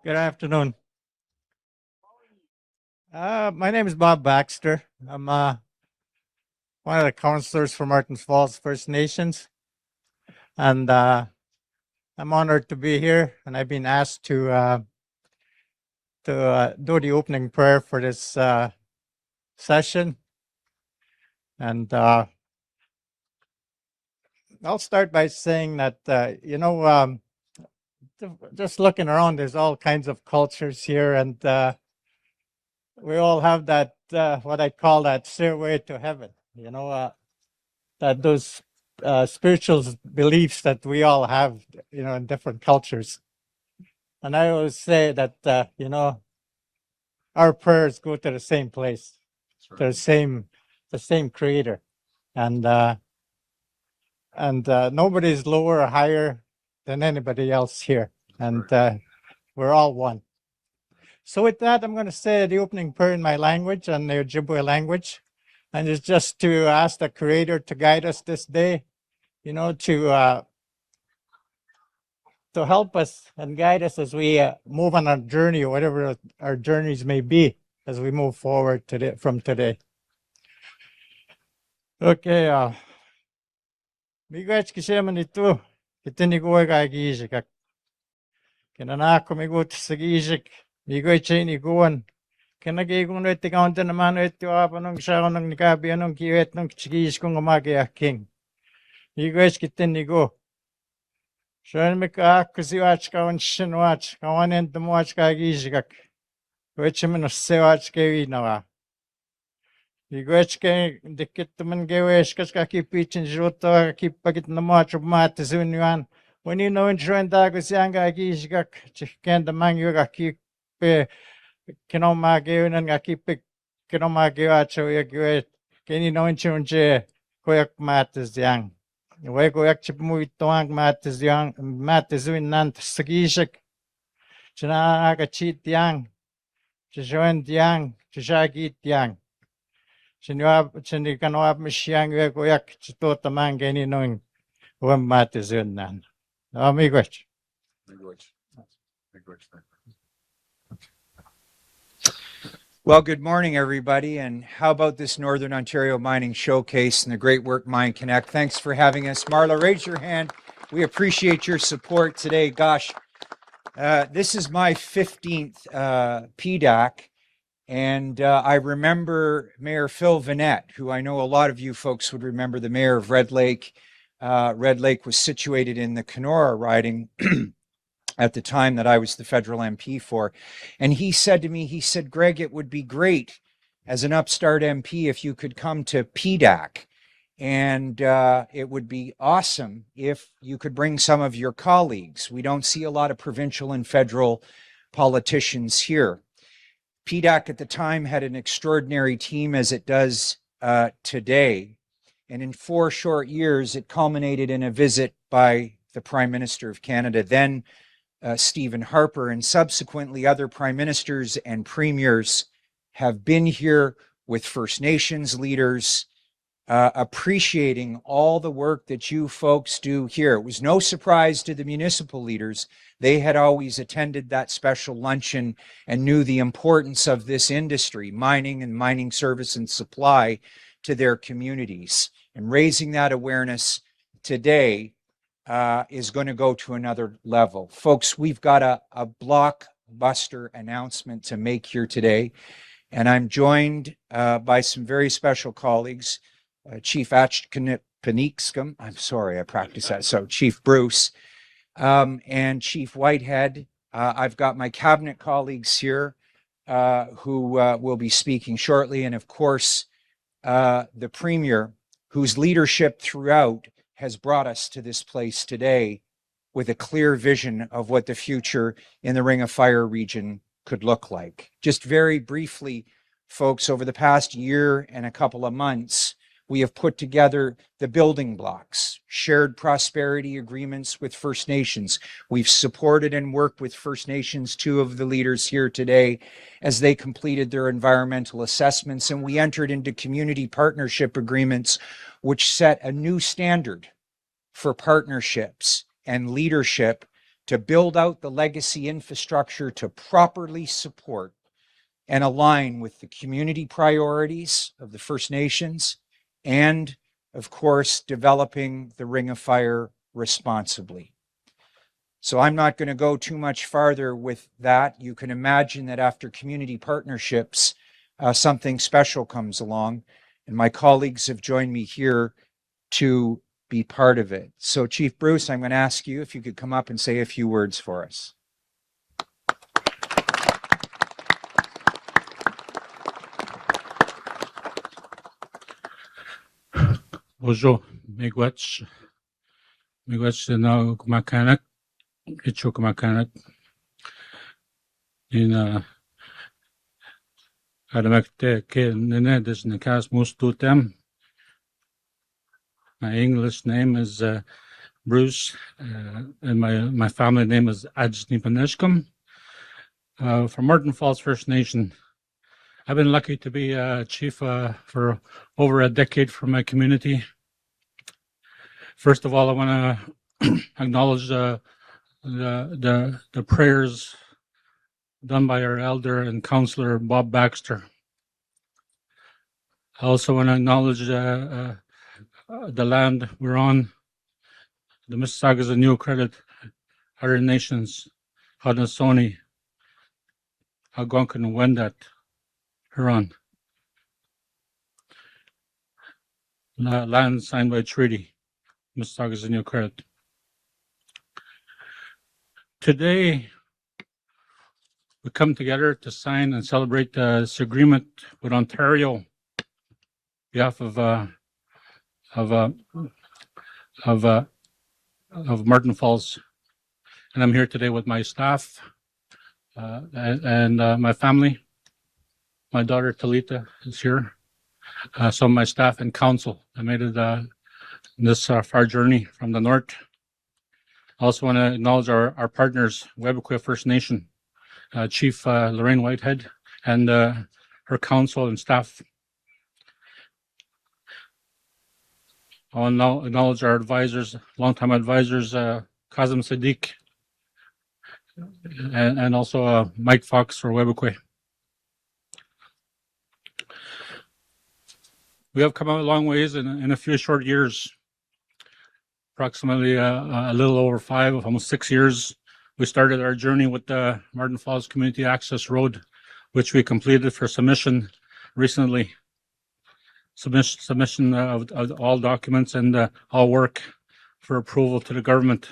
Good afternoon. My name is Bob Baxter. I'm one of the councillors for Marten Falls First Nations, and I'm honored to be here. And I've been asked to do the opening prayer for this session. And I'll start by saying that just looking around, there's all kinds of cultures here, and we all have that what I call that stairway to heaven. That those spiritual beliefs that we all have, in different cultures. And I always say that our prayers go to the same place, to the same Creator, and nobody's lower or higher than anybody else here, and we're all one. So with that, I'm going to say the opening prayer in my language, and the Ojibwe language, and it's just to ask the Creator to guide us this day, to help us and guide us as we move on our journey, or whatever our journeys may be, as we move forward from today. Okay, miigach kisheman itu kitini goy ga gijik kinana komigut sagijik migoy chini goan kinagi gun eti kaunta naman eti apanong siya nang nikabi anong kiwet nong chigis kong umagi aking miigach kitini go Shön mika kusiwach kawan shinwach kawan entumwach ka gijik wechimin sewach kewi nawa Igwechke dikitaman gewesh kaskaki pichin jota kipagit na macho mate zunyuan. When you know in Joindagus yanga gishgak chicken the manguga keep kinoma gewin and keep kinoma gewacho yagwe. Can you know in Chunje koyak mates young? We go yakchip muitoang mates young mates win nant sagishak. Chanaga cheat young. Chijoin young. Chishagit young. Kanawab Mishiang Goyak Chitota Mangani knowing one mat is in none. Miigwech. Well, good morning, everybody. And how about this Northern Ontario Mining Showcase and the Great Work Mine Connect? Thanks for having us. Marla, raise your hand. We appreciate your support today. Gosh, this is my 15th PDAC. And I remember Mayor Phil Vanette, who I know a lot of you folks would remember, the mayor of Red Lake. Red Lake was situated in the Kenora riding at the time that I was the federal MP for. And he said to me, Greg, it would be great as an upstart MP if you could come to PDAC. And it would be awesome if you could bring some of your colleagues. We don't see a lot of provincial and federal politicians here. PDAC at the time had an extraordinary team, as it does today. And in 4 short years, it culminated in a visit by the Prime Minister of Canada, then Stephen Harper, and subsequently other prime ministers and premiers have been here with First Nations leaders, appreciating all the work that you folks do here. It was no surprise to the municipal leaders. They had always attended that special luncheon and knew the importance of this industry, mining and mining service and supply, to their communities. And raising that awareness today is going to go to another level. Folks, we've got a blockbuster announcement to make here today. And I'm joined by some very special colleagues, Chief Achneepineskum, I'm sorry, I practiced that, so Chief Bruce, and Chief Whitehead. I've got my cabinet colleagues here who will be speaking shortly, and of course, the Premier, whose leadership throughout has brought us to this place today with a clear vision of what the future in the Ring of Fire region could look like. Just very briefly, folks, over the past year and a couple of months, we have put together the building blocks, shared prosperity agreements with First Nations. We've supported and worked with First Nations, 2 of the leaders here today, as they completed their environmental assessments. And we entered into community partnership agreements, which set a new standard for partnerships and leadership to build out the legacy infrastructure to properly support and align with the community priorities of the First Nations and, of course, developing the Ring of Fire responsibly. So I'm not going to go too much farther with that. You can imagine that after community partnerships, something special comes along, and my colleagues have joined me here to be part of it. So Chief Bruce, I'm going to ask you if you could come up and say a few words for us. Bonjour, miigwech na kumakanak, icho kumakanak. In adamekte ke nene des nekas mustutem. My English name is Bruce, and my family name is Achneepineskum. From Marten Falls First Nation. I've been lucky to be chief for over a decade for my community. First of all, I want to acknowledge the prayers done by our elder and councillor Bob Baxter. I also want to acknowledge the land we're on, the Mississaugas and New Credit, other nations, Haudenosaunee, Algonquin, and Wendat, Huron. Land signed by treaty, Mississaugas and New Credit. Today, we come together to sign and celebrate this agreement with Ontario on behalf of Marten Falls, and I'm here today with my staff and my family. My daughter Talita is here. Some of my staff and council. I made it this far journey from the north. I also want to acknowledge our partners, Webequie First Nation, Chief Lorraine Whitehead, and her council and staff. I want to acknowledge our advisors, longtime advisors, Kazim Sadiq, and also Mike Fox for Webequie. We have come a long ways in a few short years, approximately a little over 5, almost 6 years. We started our journey with the Marten Falls Community Access Road, which we completed for submission recently. Submission of all documents and all work for approval to the government.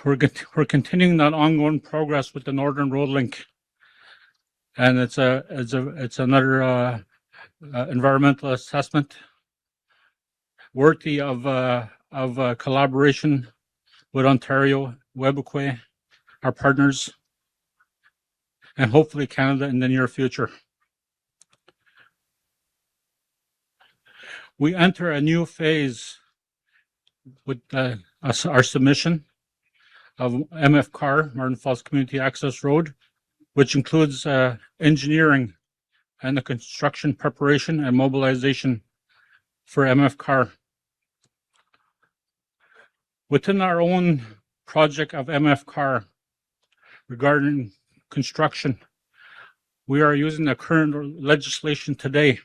We're continuing that ongoing progress with the Northern Road Link, and it's another environmental assessment worthy of collaboration with Ontario, Webequie, our partners, and hopefully Canada in the near future. We enter a new phase with our submission of MFCAR, Marten Falls Community Access Road, which includes engineering and the construction preparation and mobilization for MFCAR. Within our own project of MFCAR regarding construction, we are using the current legislation today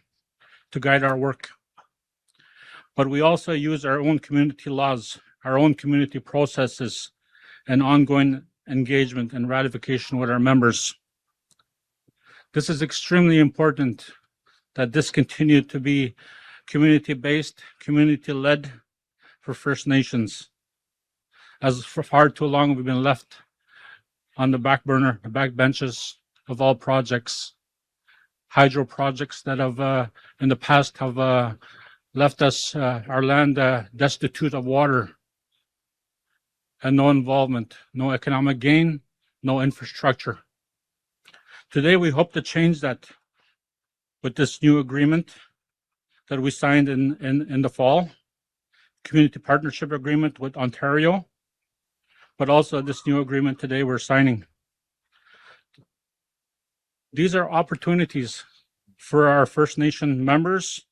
to guide our work. But we also use our own community laws, our own community processes, and ongoing engagement and ratification with our members. This is extremely important that this continue to be community-based, community-led for First Nations. As for far too long, we've been left on the back burner, the back benches of all projects. Hydro projects that have, in the past, have left us, our land, destitute of water and no involvement, no economic gain, no infrastructure. Today, we hope to change that with this new agreement that we signed in the fall, community partnership agreement with Ontario, but also this new agreement today we're signing. These are opportunities for our First Nation members,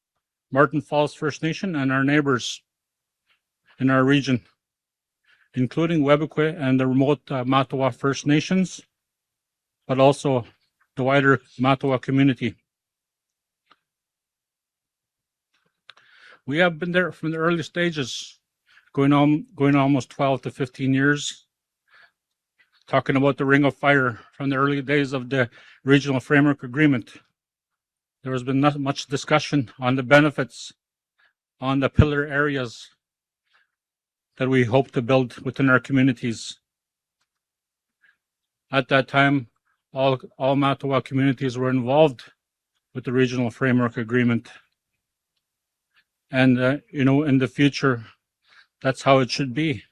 Marten Falls First Nation, and our neighbors in our region. including Webequie and the remote Matawa First Nations, but also the wider Matawa community. We have been there from the early stages, going on almost 12 to 15 years, talking about the Ring of Fire from the early days of the Regional Framework Agreement. There has been not much discussion on the benefits, on the pillar areas that we hope to build within our communities. At that time, all Matawa communities were involved with the Regional Framework Agreement. And, in the future, that's how it should be.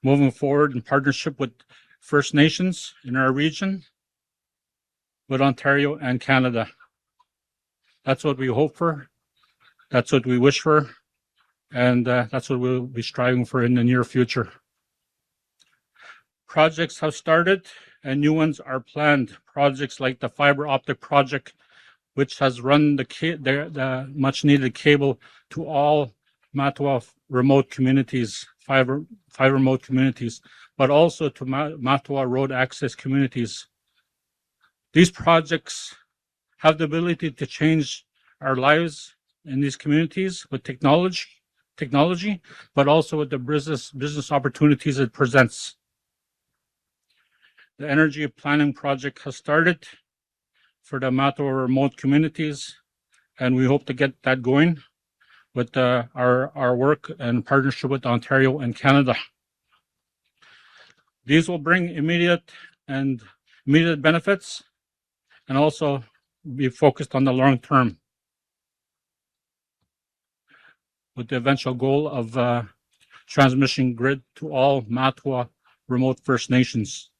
Moving forward in partnership with First Nations in our region, with Ontario and Canada. That's what we hope for. That's what we wish for. And that's what we'll be striving for in the near future. Projects have started and new ones are planned. Projects like the fiber optic project, which has run the much needed cable to all Matawa remote communities, five remote communities, but also to Matawa road access communities. These projects have the ability to change our lives in these communities with technology, but also with the business opportunities it presents. The energy planning project has started for the Matawa remote communities, and we hope to get that going with our work and partnership with Ontario and Canada. These will bring immediate benefits and also be focused on the long term, with the eventual goal of transmission grid to all Matawa remote First Nations.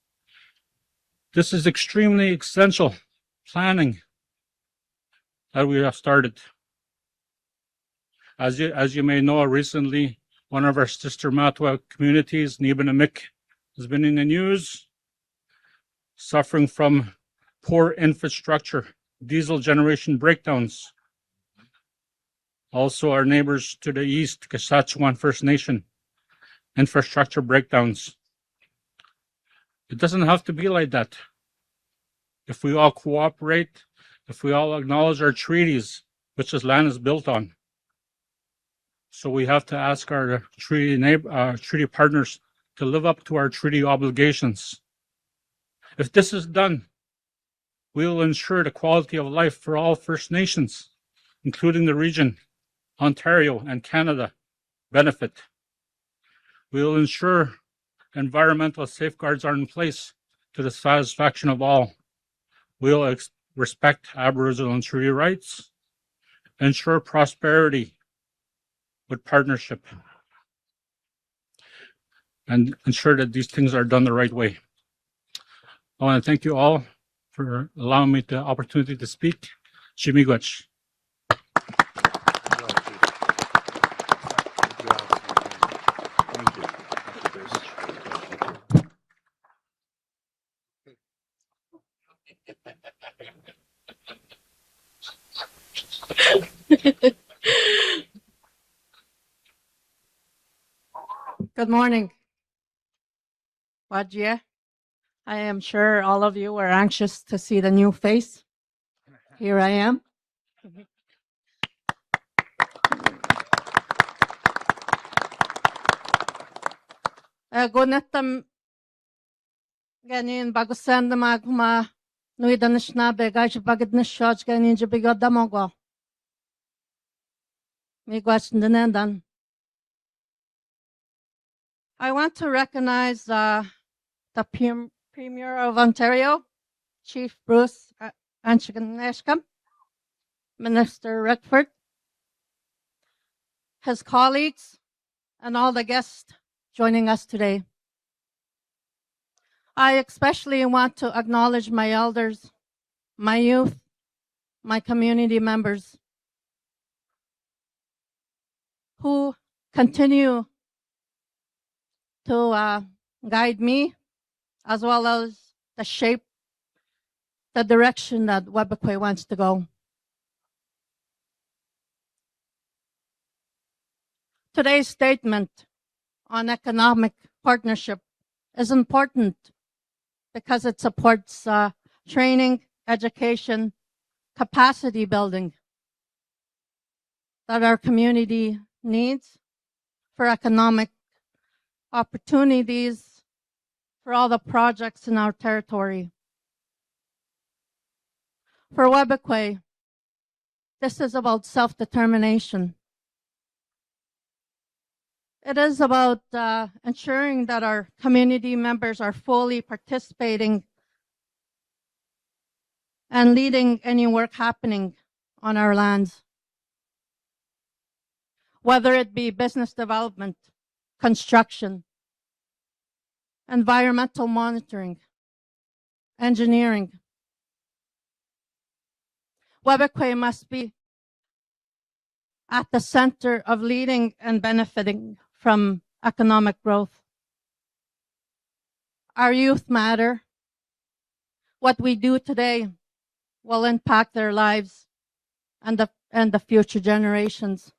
This is extremely essential planning that we have started. As you may know, recently, one of our sister Matawa communities, Nibenamik, has been in the news, suffering from poor infrastructure, diesel generation breakdowns. Also, our neighbors to the east, Kasatchewan First Nation, infrastructure breakdowns. It doesn't have to be like that. If we all cooperate, if we all acknowledge our treaties, which this land is built on. So we have to ask our treaty partners to live up to our treaty obligations. If this is done, we will ensure the quality of life for all First Nations, including the region, Ontario and Canada, benefit. We will ensure environmental safeguards are in place to the satisfaction of all. We will respect Aboriginal and treaty rights, ensure prosperity with partnership, and ensure that these things are done the right way. I want to thank you all for allowing me the opportunity to speak. Shimigwach. Good morning. Wajia. I am sure all of you are anxious to see the new face. Here I am. Gonetam ganin bagusan na magma nuidanis na begaj bagad na shots ganin jabigod damogo. Migwach. I want to recognize the Premier of Ontario, Chief Bruce Achneepineskum, Minister Rickford, his colleagues, and all the guests joining us today. I especially want to acknowledge my elders, my youth, my community members who continue to guide me, as well as to shape the direction that Webequie wants to go. Today's statement on economic partnership is important because it supports training, education, capacity building that our community needs for economic opportunities for all the projects in our territory. For Webequie, this is about self-determination. It is about ensuring that our community members are fully participating and leading any work happening on our lands, whether it be business development, construction, environmental monitoring, engineering. Webequie must be at the center of leading and benefiting from economic growth. Our youth matter. What we do today will impact their lives and the future generations.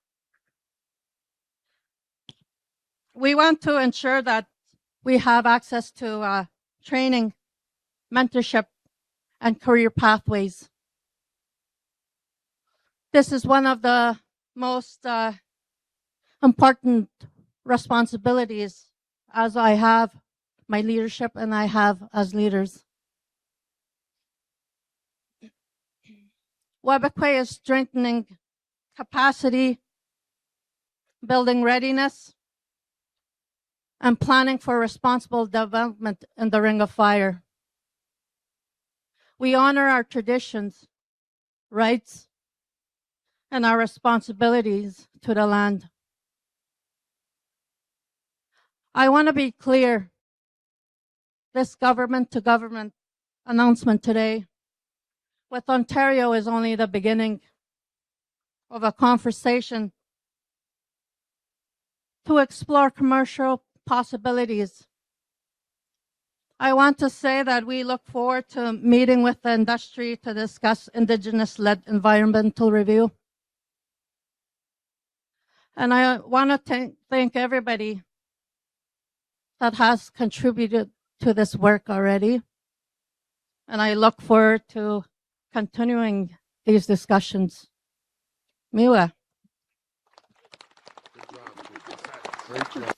We want to ensure that we have access to training, mentorship, and career pathways. This is one of the most important responsibilities as I have my leadership and I have as leaders. Webequie is strengthening capacity, building readiness, and planning for responsible development in the Ring of Fire. We honor our traditions, rights, and our responsibilities to the land. I want to be clear, this government-to-government announcement today with Ontario is only the beginning of a conversation to explore commercial possibilities. I want to say that we look forward to meeting with the industry to discuss Indigenous-led environmental review. And I want to thank everybody that has contributed to this work already. And I look forward to continuing these discussions. Miwa. Great job.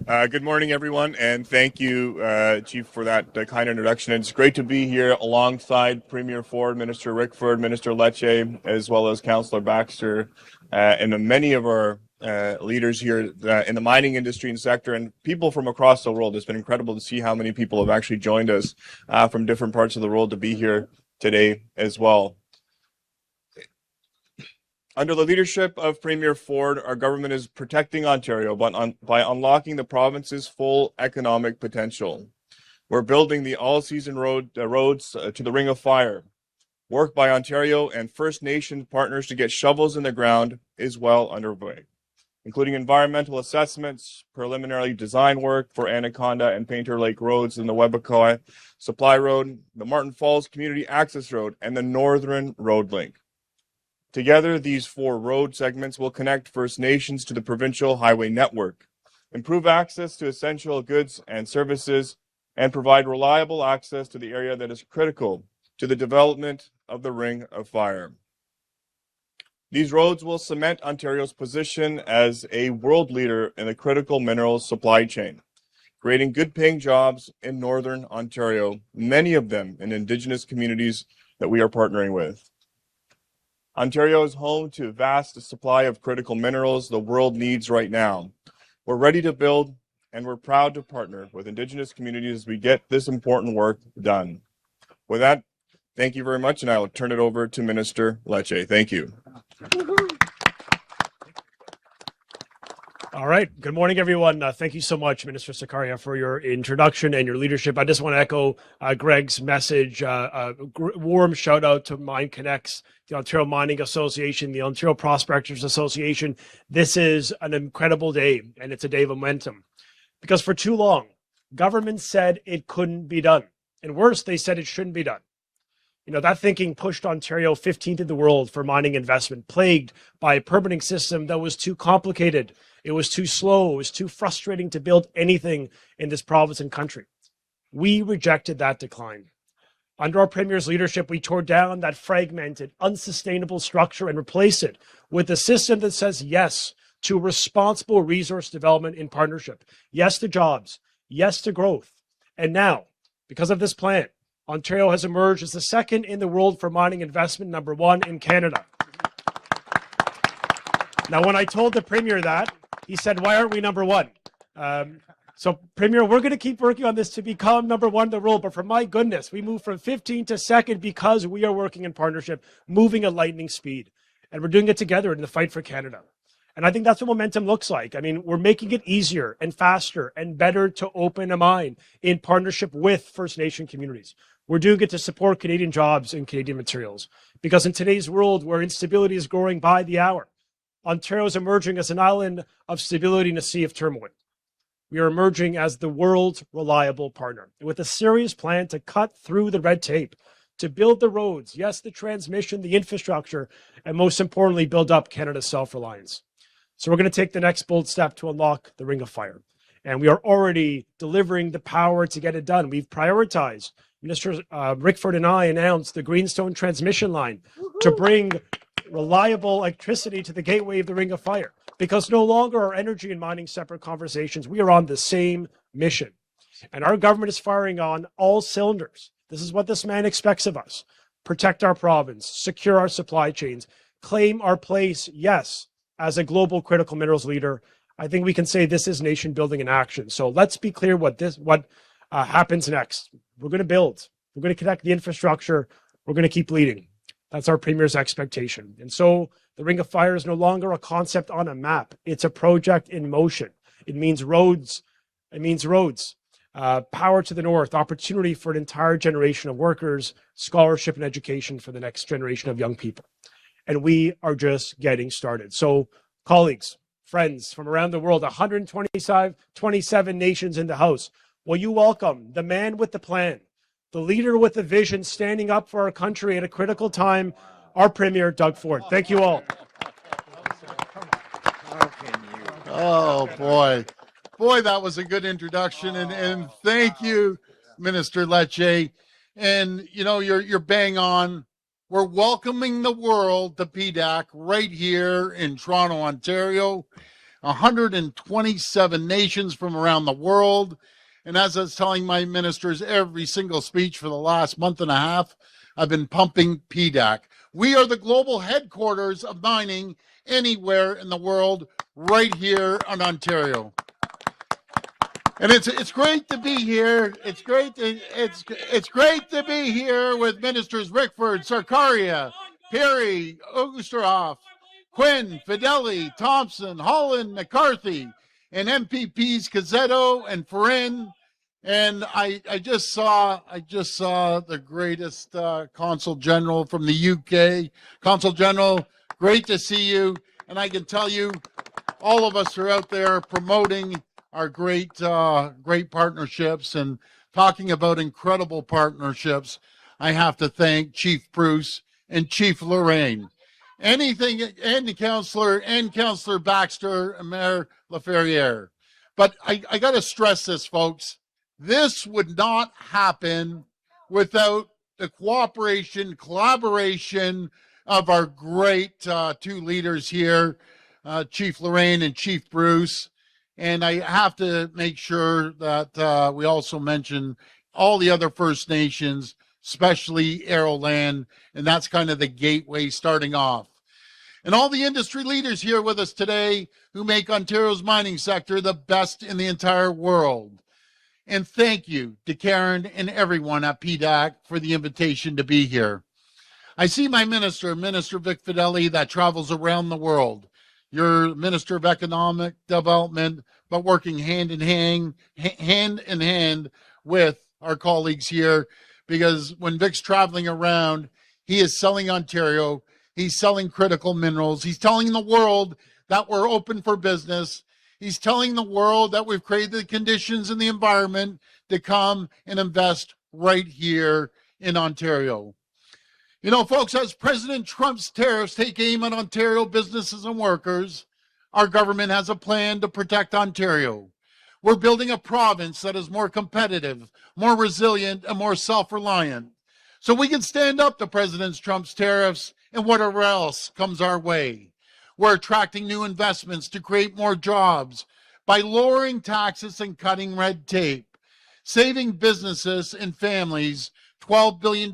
Good morning, everyone, and thank you, Chief, for that kind introduction. It's great to be here alongside Premier Ford, Minister Rickford, Minister Lecce, as well as Councillor Baxter, and many of our leaders here in the mining industry and sector, and people from across the world. It's been incredible to see how many people have actually joined us from different parts of the world to be here today as well. Under the leadership of Premier Ford, our government is protecting Ontario by unlocking the province's full economic potential. We're building the all-season roads to the Ring of Fire. Work by Ontario and First Nation partners to get shovels in the ground is well underway, including environmental assessments, preliminary design work for Anaconda and Painter Lake roads in the Webequie Supply Road, the Marten Falls Community Access Road, and the Northern Road Link. Together, these 4 road segments will connect First Nations to the provincial highway network, improve access to essential goods and services, and provide reliable access to the area that is critical to the development of the Ring of Fire. These roads will cement Ontario's position as a world leader in the critical minerals supply chain, creating good-paying jobs in Northern Ontario, many of them in Indigenous communities that we are partnering with. Ontario is home to a vast supply of critical minerals the world needs right now. We're ready to build, and we're proud to partner with Indigenous communities as we get this important work done. With that, thank you very much, and I will turn it over to Minister Lecce. Thank you. All right. Good morning, everyone. Thank you so much, Minister Sarkaria, for your introduction and your leadership. I just want to echo Greg's message. Warm shout out to Mine Connects, the Ontario Mining Association, the Ontario Prospectors Association. This is an incredible day, and it's a day of momentum. Because for too long, government said it couldn't be done. And worse, they said it shouldn't be done. You know, that thinking pushed Ontario 15th in the world for mining investment, plagued by a permitting system that was too complicated. It was too slow. It was too frustrating to build anything in this province and country. We rejected that decline. Under our Premier's leadership, we tore down that fragmented, unsustainable structure and replaced it with a system that says yes to responsible resource development in partnership, yes to jobs, yes to growth. And now, because of this plan, Ontario has emerged as the second in the world for mining investment, number one in Canada. Now, when I told the Premier that, he said, why aren't we number one? So, Premier, we're going to keep working on this to become number one in the world. But for my goodness, we moved from 15 to second because we are working in partnership, moving at lightning speed. And we're doing it together in the fight for Canada. And I think that's what momentum looks like. I mean, we're making it easier and faster and better to open a mine in partnership with First Nation communities. We're doing it to support Canadian jobs and Canadian materials. Because in today's world where instability is growing by the hour, Ontario is emerging as an island of stability in a sea of turmoil. We are emerging as the world's reliable partner with a serious plan to cut through the red tape, to build the roads, yes, the transmission, the infrastructure, and most importantly, build up Canada's self-reliance. So we're going to take the next bold step to unlock the Ring of Fire. And we are already delivering the power to get it done. We've prioritized. Minister Rickford and I announced the Greenstone transmission line to bring reliable electricity to the gateway of the Ring of Fire. Because no longer are energy and mining separate conversations. We are on the same mission. And our government is firing on all cylinders. This is what this man expects of us. Protect our province, secure our supply chains, claim our place, yes, as a global critical minerals leader. I think we can say this is nation building in action. So let's be clear what happens next. We're going to build. We're going to connect the infrastructure. We're going to keep leading. That's our Premier's expectation. And so the Ring of Fire is no longer a concept on a map. It's a project in motion. It means roads. Power to the north, opportunity for an entire generation of workers, scholarship and education for the next generation of young people. And we are just getting started. So colleagues, friends from around the world, 127 nations in the House, will you welcome the man with the plan, the leader with the vision, standing up for our country at a critical time, our Premier, Doug Ford. Thank you all. Oh, boy. Boy, that was a good introduction. And thank you, Minister Lecce. And, you know, you're bang on. We're welcoming the world to PDAC right here in Toronto, Ontario. 127 nations from around the world. And as I was telling my ministers every single speech for the last month and a half, I've been pumping PDAC. We are the global headquarters of mining anywhere in the world, right here in Ontario. And it's great to be here. It's great to be here with Ministers Rickford, Sarkaria, Perry, Oosterhoff, Quinn, Fideli, Thompson, Holland, McCarthy, and MPPs Cazzetto and Ferrin. And I just saw the greatest Consul General from the UK. Consul General, great to see you. And I can tell you, all of us are out there promoting our great partnerships and talking about incredible partnerships. I have to thank Chief Bruce and Chief Lorraine. And Councillor Baxter and Mayor LaFerriere. But I got to stress this, folks. This would not happen without the cooperation, collaboration of our great two leaders here, Chief Lorraine and Chief Bruce. And I have to make sure that we also mention all the other First Nations, especially Arrowland, and that's kind of the gateway starting off. And all the industry leaders here with us today who make Ontario's mining sector the best in the entire world. And thank you to Karen and everyone at PDAC for the invitation to be here. I see my Minister Vic Fideli, that travels around the world. You're Minister of Economic Development, but working hand in hand with our colleagues here, because when Vic's traveling around, he is selling Ontario, he's selling critical minerals, he's telling the world that we're open for business, he's telling the world that we've created the conditions and the environment to come and invest right here in Ontario. You know, folks, as President Trump's tariffs take aim at Ontario businesses and workers, our government has a plan to protect Ontario. We're building a province that is more competitive, more resilient, and more self-reliant, so we can stand up to President Trump's tariffs and whatever else comes our way. We're attracting new investments to create more jobs by lowering taxes and cutting red tape, saving businesses and families $12 billion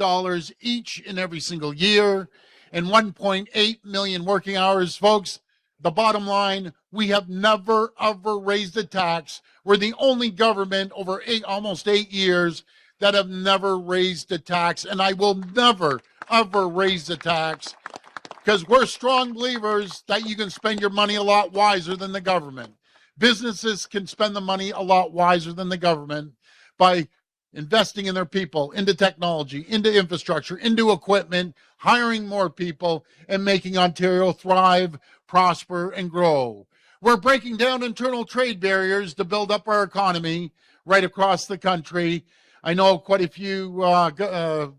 each and every single year, and 1.8 million working hours. Folks, the bottom line, we have never, ever raised a tax. We're the only government over almost 8 years that have never raised a tax, and I will never, ever raise the tax, because we're strong believers that you can spend your money a lot wiser than the government. Businesses can spend the money a lot wiser than the government by investing in their people, into technology, into infrastructure, into equipment, hiring more people, and making Ontario thrive, prosper, and grow. We're breaking down internal trade barriers to build up our economy right across the country. I know quite a few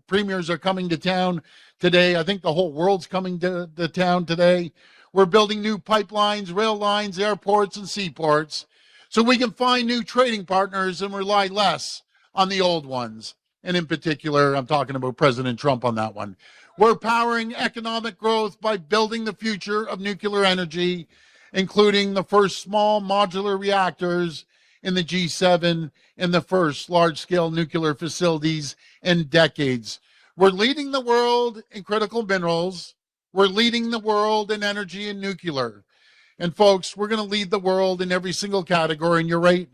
premiers are coming to town today. I think the whole world's coming to town today. We're building new pipelines, rail lines, airports, and seaports so we can find new trading partners and rely less on the old ones. And in particular, I'm talking about President Trump on that one. We're powering economic growth by building the future of nuclear energy, including the first small modular reactors in the G7 and the first large-scale nuclear facilities in decades. We're leading the world in critical minerals. We're leading the world in energy and nuclear. And folks, we're going to lead the world in every single category. And you're right,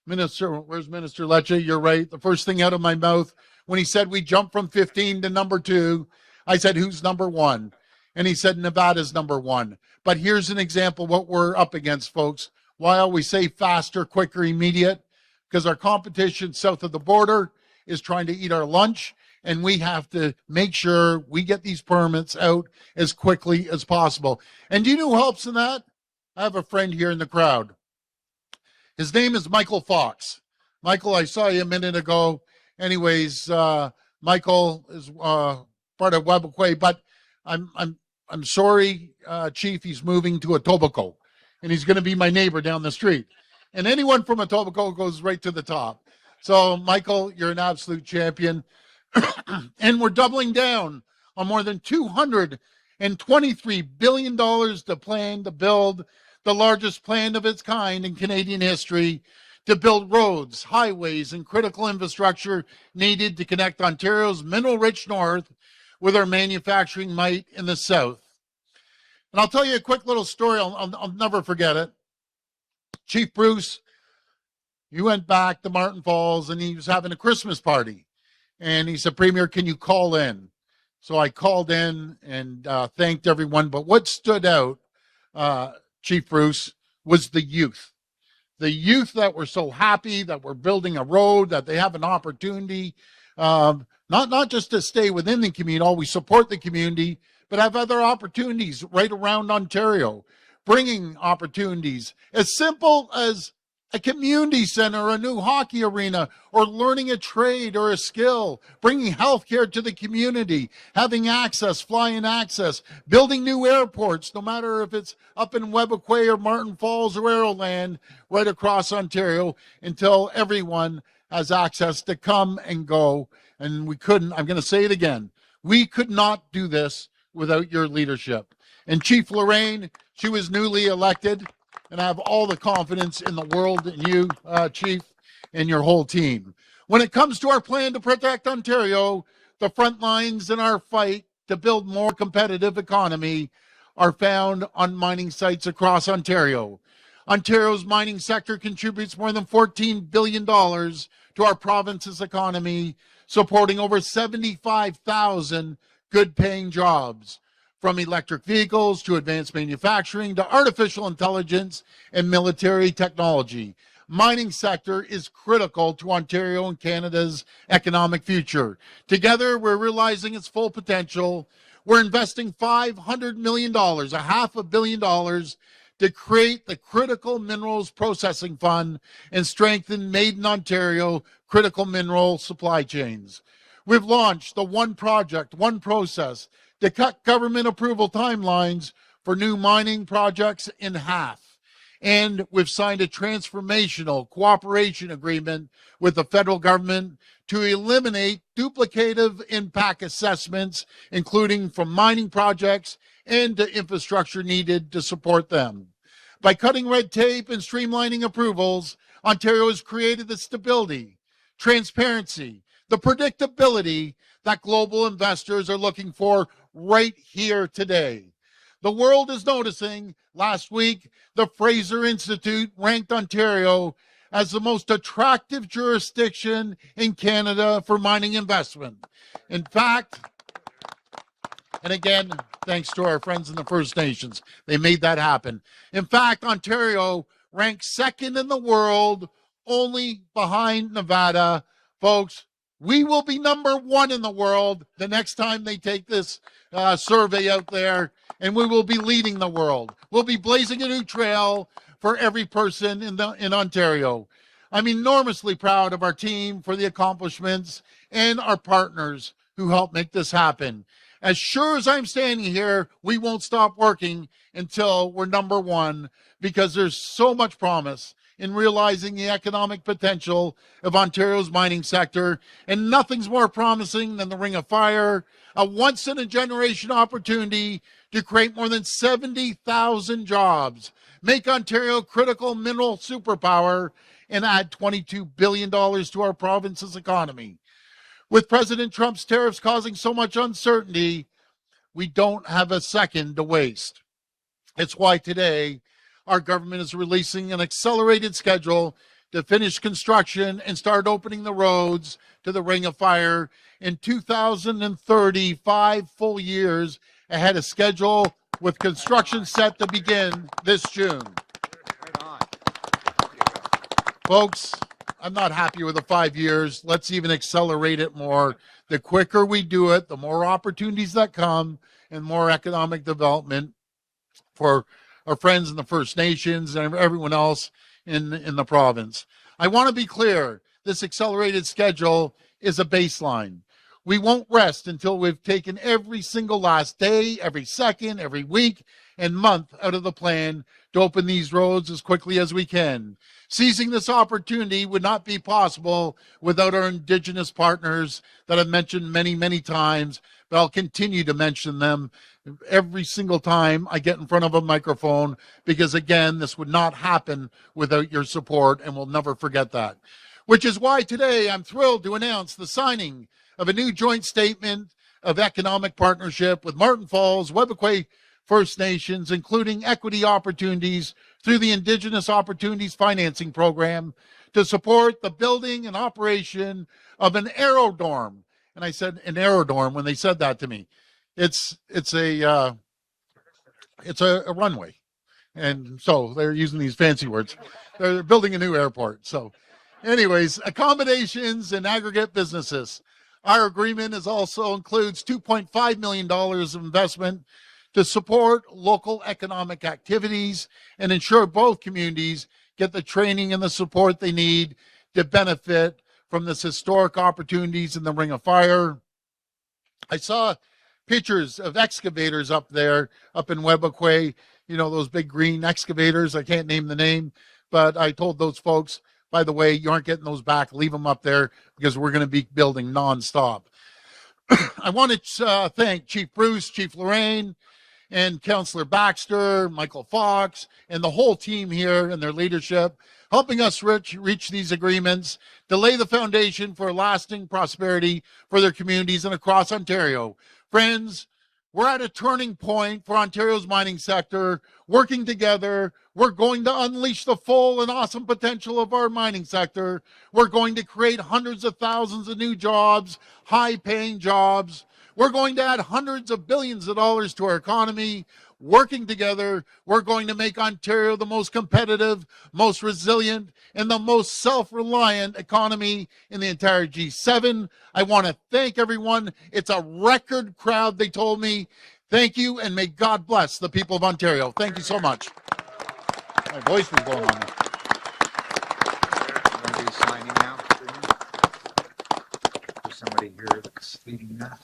Minister, where's Minister Lecce? You're right. The first thing out of my mouth when he said we jumped from 15 to number 2, I said, who's number 1? And he said, Nevada's number 1. But here's an example of what we're up against, folks. Why I always say faster, quicker, immediate? Because our competition south of the border is trying to eat our lunch, and we have to make sure we get these permits out as quickly as possible. And do you know who helps in that? I have a friend here in the crowd. His name is Michael Fox. Michael, I saw you a minute ago. Anyways, Michael is part of Webequie, but I'm sorry, Chief, he's moving to Etobicoke, and he's going to be my neighbor down the street. And anyone from Etobicoke goes right to the top. So, Michael, you're an absolute champion. And we're doubling down on more than $223 billion to plan to build the largest plan of its kind in Canadian history, to build roads, highways, and critical infrastructure needed to connect Ontario's mineral-rich north with our manufacturing might in the south. And I'll tell you a quick little story. I'll never forget it. Chief Bruce, he went back to Marten Falls, and he was having a Christmas party. And he said, Premier, can you call in? So I called in and thanked everyone. But what stood out, Chief Bruce, was the youth. The youth that were so happy that we're building a road, that they have an opportunity, not just to stay within the community, always support the community, but have other opportunities right around Ontario, bringing opportunities as simple as a community center, a new hockey arena, or learning a trade or a skill, bringing healthcare to the community, having access, flying access, building new airports, no matter if it's up in Webequie or Marten Falls or Aeroland, right across Ontario, until everyone has access to come and go. And we couldn't, I'm going to say it again, we could not do this without your leadership. And Chief Lorraine, she was newly elected, and I have all the confidence in the world in you, Chief, and your whole team. When it comes to our plan to protect Ontario, the front lines in our fight to build more competitive economy are found on mining sites across Ontario. Ontario's mining sector contributes more than $14 billion to our province's economy, supporting over 75,000 good-paying jobs. From electric vehicles to advanced manufacturing to artificial intelligence and military technology. Mining sector is critical to Ontario and Canada's economic future. Together, we're realizing its full potential. We're investing $500 million, $500 million, to create the Critical Minerals Processing Fund and strengthen Made in Ontario critical mineral supply chains. We've launched the One Project, One Process to cut government approval timelines for new mining projects in half. And we've signed a transformational cooperation agreement with the federal government to eliminate duplicative impact assessments, including from mining projects and the infrastructure needed to support them. By cutting red tape and streamlining approvals, Ontario has created the stability, transparency, the predictability that global investors are looking for right here today. The world is noticing. Last week, the Fraser Institute ranked Ontario as the most attractive jurisdiction in Canada for mining investment. In fact, and again, thanks to our friends in the First Nations, they made that happen. In fact, Ontario ranks second in the world, only behind Nevada. Folks, we will be number one in the world the next time they take this survey out there, and we will be leading the world. We'll be blazing a new trail for every person in Ontario. I'm enormously proud of our team for the accomplishments and our partners who helped make this happen. As sure as I'm standing here, we won't stop working until we're number one, because there's so much promise in realizing the economic potential of Ontario's mining sector, and nothing's more promising than the Ring of Fire, a once-in-a-generation opportunity to create more than 70,000 jobs, make Ontario a critical mineral superpower, and add $22 billion to our province's economy. With President Trump's tariffs causing so much uncertainty, we don't have a second to waste. It's why today our government is releasing an accelerated schedule to finish construction and start opening the roads to the Ring of Fire in 2030, 5 full years ahead of schedule, with construction set to begin this June. Folks, I'm not happy with the 5 years. Let's even accelerate it more. The quicker we do it, the more opportunities that come and more economic development for our friends in the First Nations and everyone else in the province. I want to be clear, this accelerated schedule is a baseline. We won't rest until we've taken every single last day, every second, every week and month out of the plan to open these roads as quickly as we can. Seizing this opportunity would not be possible without our Indigenous partners that I've mentioned many, many times, but I'll continue to mention them every single time I get in front of a microphone, because again, this would not happen without your support, and we'll never forget that. Which is why today I'm thrilled to announce the signing of a new joint statement of economic partnership with Marten Falls, Webequie First Nations, including equity opportunities through the Indigenous Opportunities Financing Program to support the building and operation of an aerodrome. And I said an aerodrome when they said that to me. It's a runway. And so they're using these fancy words. They're building a new airport. So anyways, accommodations and aggregate businesses. Our agreement also includes $2.5 million of investment to support local economic activities and ensure both communities get the training and the support they need to benefit from this historic opportunities in the Ring of Fire. I saw pictures of excavators up there, up in Webequie, you know, those big green excavators. I can't name the name, but I told those folks, by the way, you aren't getting those back. Leave them up there because we're going to be building nonstop. I want to thank Chief Bruce, Chief Lorraine, and Councillor Baxter, Michael Fox, and the whole team here and their leadership, helping us reach these agreements to lay the foundation for lasting prosperity for their communities and across Ontario. Friends, we're at a turning point for Ontario's mining sector. Working together, we're going to unleash the full and awesome potential of our mining sector. We're going to create hundreds of thousands of new jobs, high-paying jobs. We're going to add hundreds of billions of dollars to our economy. Working together, we're going to make Ontario the most competitive, most resilient, and the most self-reliant economy in the entire G7. I want to thank everyone. It's a record crowd, they told me. Thank you, and may God bless the people of Ontario. Thank you so much. My voice was going on. Somebody signing now? Or somebody somebody here that's leading that.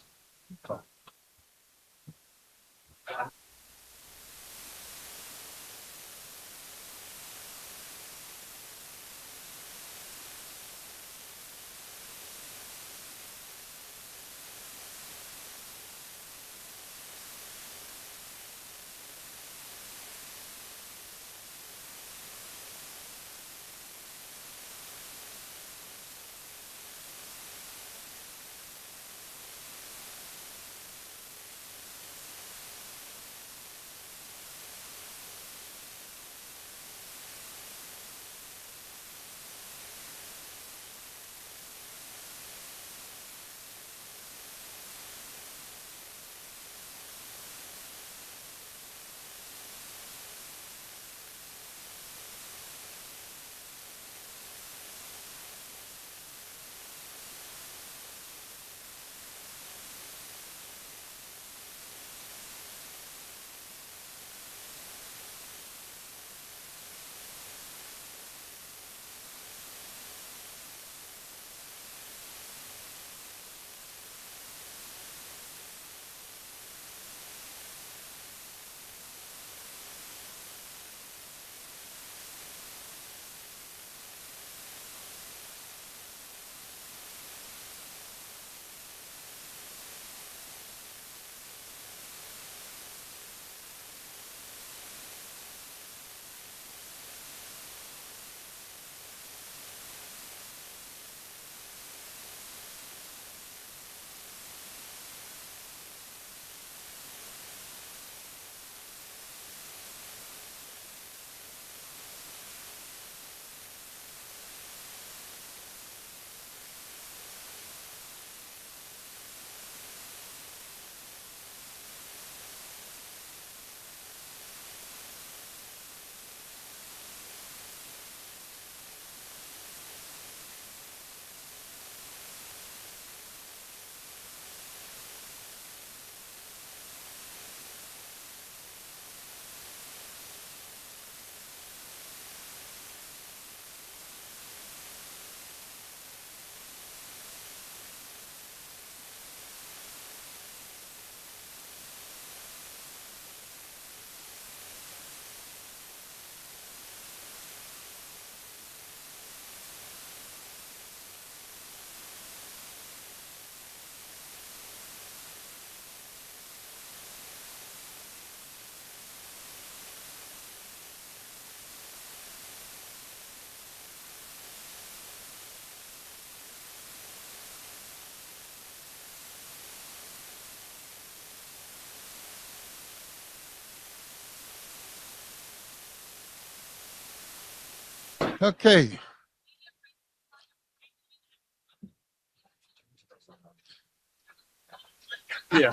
Okay.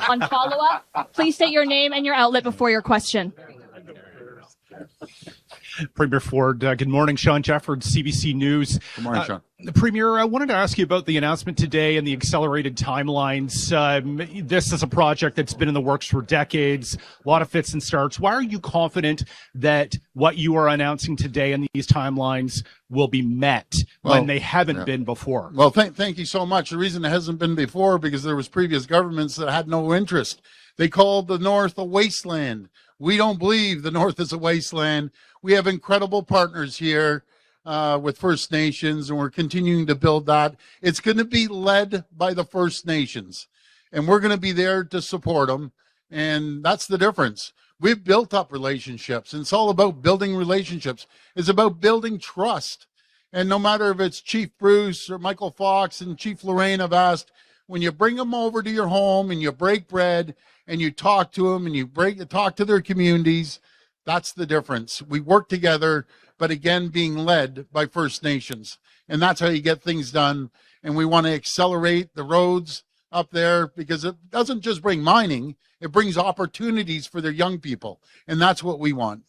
On follow-up, please state your name and your outlet before your question. Premier Ford, good morning. Sean Jefford, CBC News. Good morning, Sean. Premier, I wanted to ask you about the announcement today and the accelerated timelines. This is a project that's been in the works for decades, a lot of fits and starts. Why are you confident that what you are announcing today and these timelines will be met when they haven't been before? Well, thank you so much. The reason it hasn't been before, because there was previous governments that had no interest. They called the North a wasteland. We don't believe the North is a wasteland. We have incredible partners here with First Nations, and we're continuing to build that. It's going to be led by the First Nations, and we're going to be there to support them, and that's the difference. We've built up relationships, and it's all about building relationships. It's about building trust, and no matter if it's Chief Bruce or Michael Fox and Chief Lorraine have asked, when you bring them over to your home and you break bread and you talk to them and you talk to their communities, that's the difference. We work together, but again, being led by First Nations. And that's how you get things done. And we want to accelerate the roads up there, because it doesn't just bring mining, it brings opportunities for their young people. And that's what we want.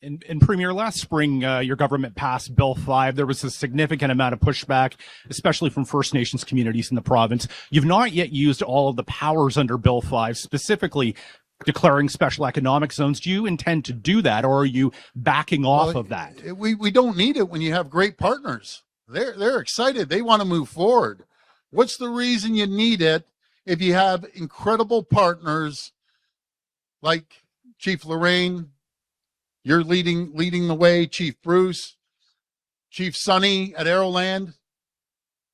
And Premier, last spring, your government passed Bill 5. There was a significant amount of pushback, especially from First Nations communities in the province. You've not yet used all of the powers under Bill 5, specifically declaring special economic zones. Do you intend to do that, or are you backing off of that? We don't need it when you have great partners. They're excited. They want to move forward. What's the reason you need it if you have incredible partners like Chief Lorraine, you're leading the way, Chief Bruce, Chief Sonny at Arrowland,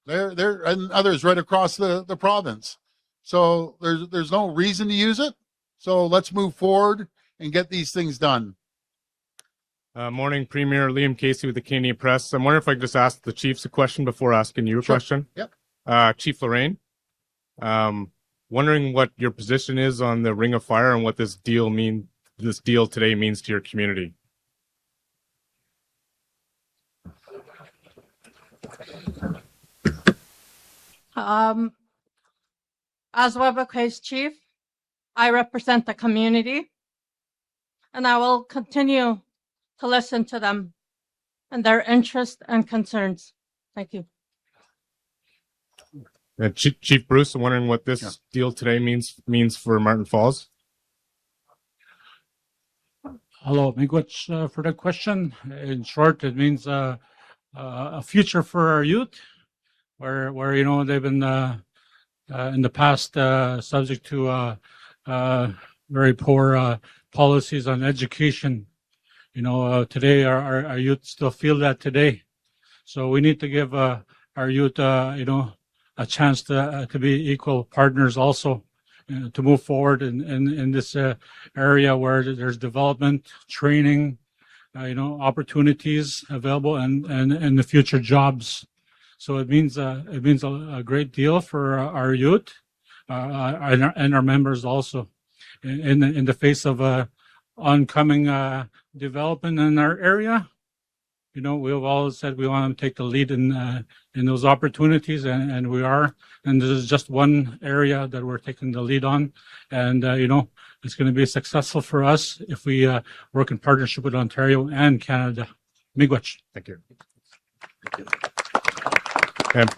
there and others right across the province. So there's no reason to use it. So let's move forward and get these things done. Morning, Premier Liam Casey with the Canadian Press. I'm wondering if I could just ask the Chiefs a question before asking you a question. Yep. Chief Lorraine, wondering what your position is on the Ring of Fire and what this deal today means to your community. As Webequie's chief, I represent the community, and I will continue to listen to them and their interests and concerns. Thank you. Chief Bruce, I'm wondering what this deal today means for Marten Falls. Hello, Miigwech, for the question. In short, it means a future for our youth, where they've been in the past subject to very poor policies on education. Today our youth still feel that today, so we need to give our youth a chance to be equal partners also, to move forward in this area where there's development, training, opportunities available, and the future jobs. So it means a great deal for our youth and our members also, in the face of oncoming development in our area. We've always said we want to take the lead in those opportunities, and we are. And this is just one area that we're taking the lead on. And, it's going to be successful for us if we work in partnership with Ontario and Canada. Miigwech. Thank you. And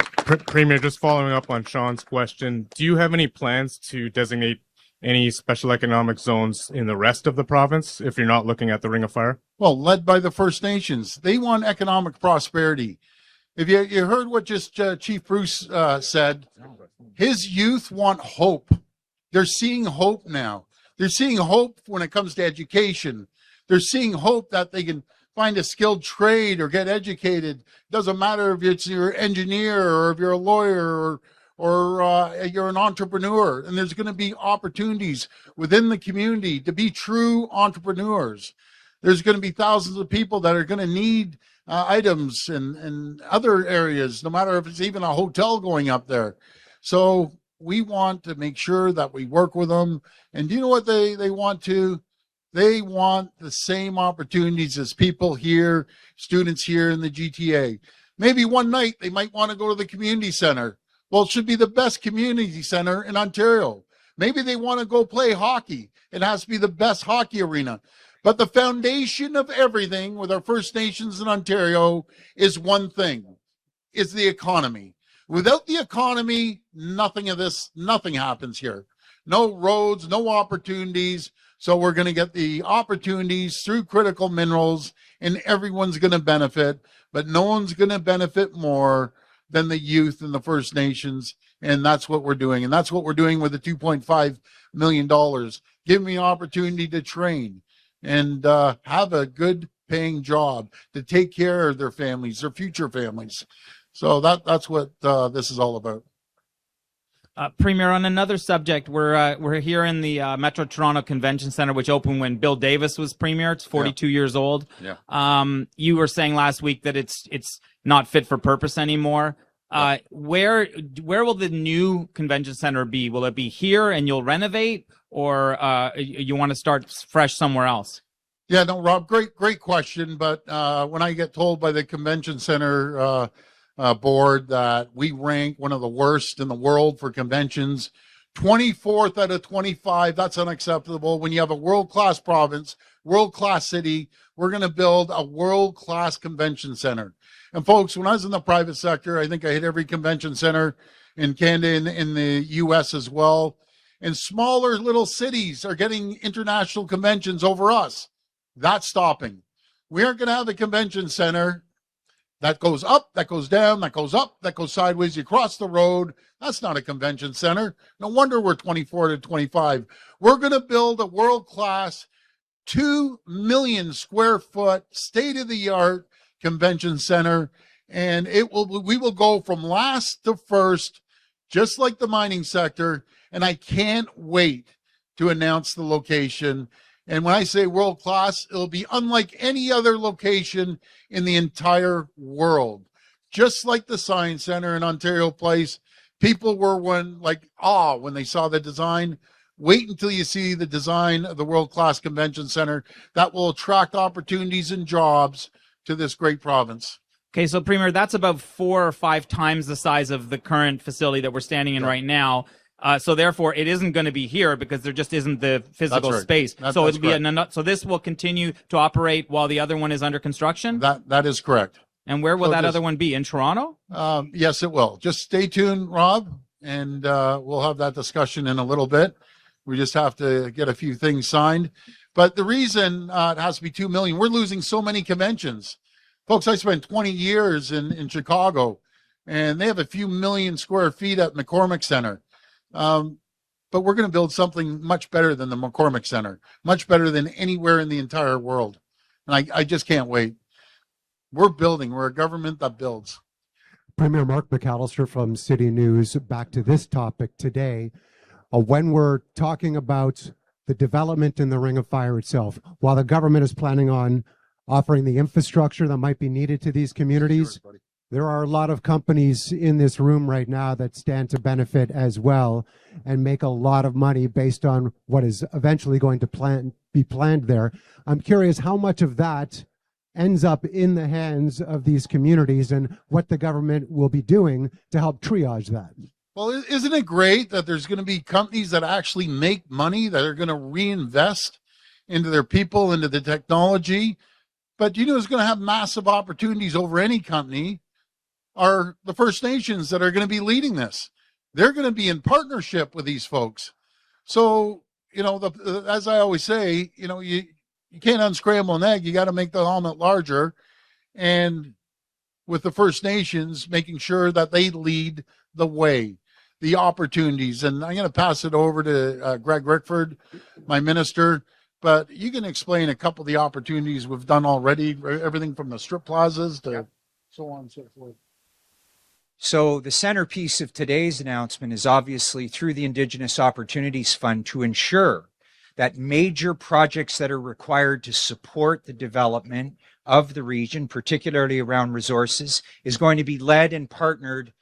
Premier, just following up on Sean's question, do you have any plans to designate any special economic zones in the rest of the province if you're not looking at the Ring of Fire? Well, led by the First Nations. They want economic prosperity. If you heard what just Chief Bruce said, his youth want hope. They're seeing hope now. They're seeing hope when it comes to education. They're seeing hope that they can find a skilled trade or get educated. Doesn't matter if it's you're an engineer or if you're a lawyer or you're an entrepreneur. And there's going to be opportunities within the community to be true entrepreneurs. There's going to be thousands of people that are going to need items and other areas, no matter if it's even a hotel going up there. So we want to make sure that we work with them. And do you know what they want to? They want the same opportunities as people here, students here in the GTA. Maybe one night they might want to go to the community center. Well, it should be the best community center in Ontario. Maybe they want to go play hockey. It has to be the best hockey arena. But the foundation of everything with our First Nations in Ontario is one thing, is the economy. Without the economy, nothing happens here. No roads, no opportunities. So we're going to get the opportunities through critical minerals, and everyone's going to benefit, but no one's going to benefit more than the youth and the First Nations. And that's what we're doing. And that's what we're doing with the $2.5 million. Give me an opportunity to train and have a good paying job to take care of their families, their future families. So that's what this is all about. Premier, on another subject, we're here in the Metro Toronto Convention Center, which opened when Bill Davis was Premier. It's 42 years old. Yeah. You were saying last week that it's not fit for purpose anymore. Where will the new convention center be? Will it be here and you'll renovate, or you want to start fresh somewhere else? Yeah, no, Rob, great question. But when I get told by the convention center board that we rank one of the worst in the world for conventions, 24th out of 25, that's unacceptable. When you have a world-class province, world-class city, we're going to build a world-class convention center. And folks, when I was in the private sector, I think I hit every convention center in Canada, in the US as well. And smaller little cities are getting international conventions over us. That's stopping. We aren't going to have a convention center That goes up, that goes down, that goes up, that goes sideways. You cross the road. That's not a convention center. No wonder we're 24 to 25. We're going to build a world-class 2 million square foot state-of-the-art convention center. And we will go from last to first, just like the mining sector. And I can't wait to announce the location. And when I say world-class, it'll be unlike any other location in the entire world. Just like the Science Center in Ontario Place, people were when they saw the design. Wait until you see the design of the world-class convention center that will attract opportunities and jobs to this great province. Okay, so Premier, that's about 4 or 5 times the size of the current facility that we're standing in right now. So therefore, it isn't going to be here because there just isn't the physical space. So it'll be so this will continue to operate while the other one is under construction. That is correct. And where will that other one be? In Toronto? Yes, it will. Just stay tuned, Rob, and we'll have that discussion in a little bit. We just have to get a few things signed. But the reason it has to be 2 million, we're losing so many conventions. Folks, I spent 20 years in Chicago, and they have a few million square feet at McCormick Center. But we're going to build something much better than the McCormick Center, much better than anywhere in the entire world. And I just can't wait. We're a government that builds. Premier Mark McAllister from City News. Back to this topic today. When we're talking about the development in the Ring of Fire itself, while the government is planning on offering the infrastructure that might be needed to these communities, there are a lot of companies in this room right now that stand to benefit as well and make a lot of money based on what is eventually going to be planned there. I'm curious how much of that ends up in the hands of these communities and what the government will be doing to help triage that. Well, isn't it great that there's going to be companies that actually make money, that are going to reinvest into their people, into the technology? But who's going to have massive opportunities over any company are the First Nations that are going to be leading this. They're going to be in partnership with these folks. So, as I always say, you can't unscramble an egg. You got to make the omelet larger. And with the First Nations, making sure that they lead the way, the opportunities. And I'm going to pass it over to Greg Rickford, my minister. But you can explain a couple of the opportunities we've done already, everything from the strip plazas to so on and so forth. So the centerpiece of today's announcement is obviously through the Indigenous Opportunities Fund to ensure that major projects that are required to support the development of the region, particularly around resources, is going to be led and partnered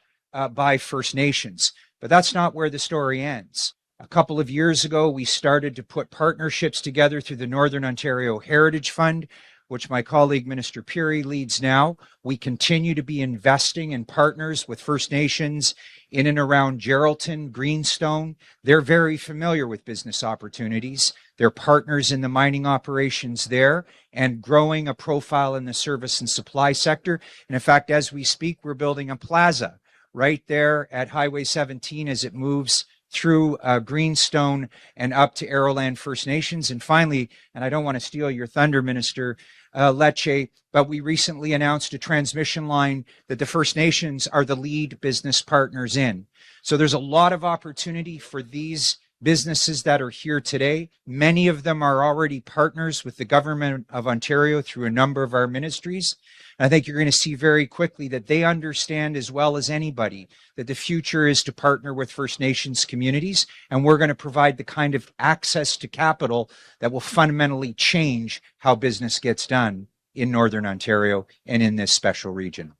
by First Nations. But that's not where the story ends. A couple of years ago, we started to put partnerships together through the Northern Ontario Heritage Fund, which my colleague Minister Peary leads now. We continue to be investing in partners with First Nations in and around Geraldton, Greenstone. They're very familiar with business opportunities. They're partners in the mining operations there and growing a profile in the service and supply sector. And in fact, as we speak, we're building a plaza right there at Highway 17 as it moves through Greenstone and up to Arrowland First Nations. And finally, and I don't want to steal your thunder, Minister, Lecce, but we recently announced a transmission line that the First Nations are the lead business partners in. So there's a lot of opportunity for these businesses that are here today. Many of them are already partners with the Government of Ontario through a number of our ministries. I think you're going to see very quickly that they understand as well as anybody that the future is to partner with First Nations communities, and we're going to provide the kind of access to capital that will fundamentally change how business gets done in Northern Ontario and in this special region.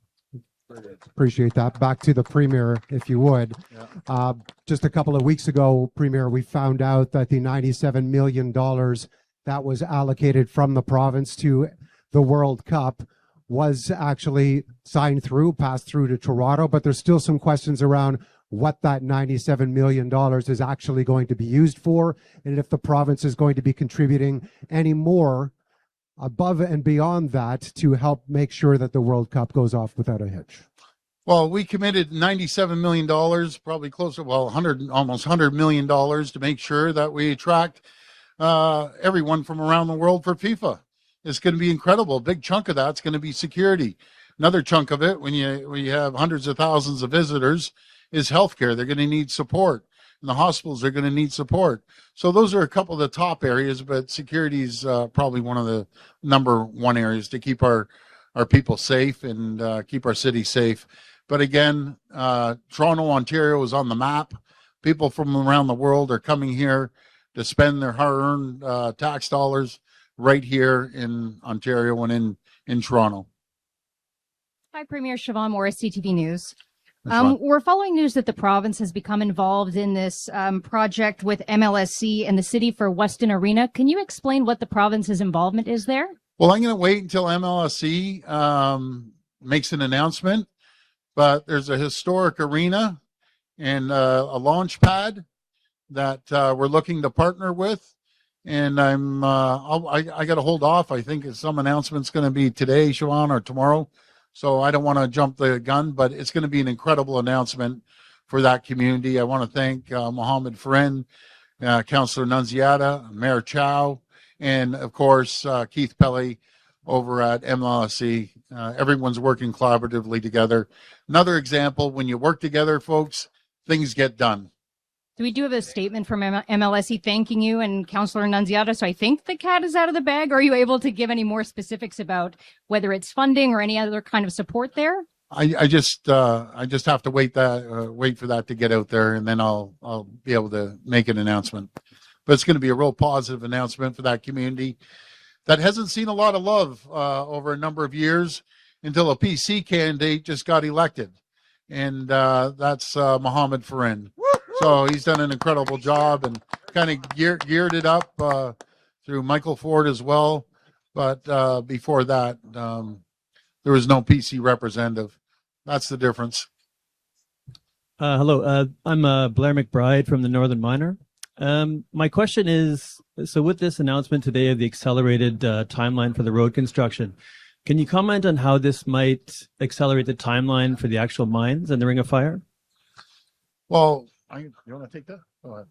Appreciate that. Back to the Premier, if you would. Yeah. Just a couple of weeks ago, Premier, we found out that the $97 million that was allocated from the province to the World Cup was actually passed through to Toronto, but there's still some questions around what that $97 million is actually going to be used for, and if the province is going to be contributing any more above and beyond that to help make sure that the World Cup goes off without a hitch. Well, we committed $97 million, probably closer, almost $100 million to make sure that we attract everyone from around the world for FIFA. It's going to be incredible. A big chunk of that's going to be security. Another chunk of it, when you have hundreds of thousands of visitors, is healthcare. They're going to need support, and the hospitals are going to need support. So those are a couple of the top areas, but security is probably one of the number one areas to keep our people safe and keep our city safe. But again, Toronto, Ontario is on the map. People from around the world are coming here to spend their hard-earned tax dollars right here in Ontario and in Toronto. Hi, Premier Siobhan Morris, CTV News. Siobhan. We're following news that the province has become involved in this project with MLSC and the City for Weston Arena. Can you explain what the province's involvement is there? Well, I'm going to wait until MLSC makes an announcement, but there's a historic arena and a launch pad that we're looking to partner with. And I got to hold off. I think some announcement's going to be today, Siobhan, or tomorrow. So I don't want to jump the gun, but it's going to be an incredible announcement for that community. I want to thank Mohammed Friend, Councillor Nunziata, Mayor Chow, and of course, Keith Pelly over at MLSC. Everyone's working collaboratively together. Another example, when you work together, folks, things get done. Do we do have a statement from MLSC thanking you and Councillor Nunziata? So I think the cat is out of the bag. Are you able to give any more specifics about whether it's funding or any other kind of support there? I just have to wait for that to get out there, and then I'll be able to make an announcement. But it's going to be a real positive announcement for that community that hasn't seen a lot of love over a number of years until a PC candidate just got elected, and that's Mohammed Farin. So he's done an incredible job and kind of geared it up through Michael Ford as well. But before that, there was no PC representative. That's the difference. Hello, I'm Blair McBride from the Northern Miner. My question is, so with this announcement today of the accelerated timeline for the road construction, can you comment on how this might accelerate the timeline for the actual mines and the Ring of Fire? Well, you want to take that? Go ahead.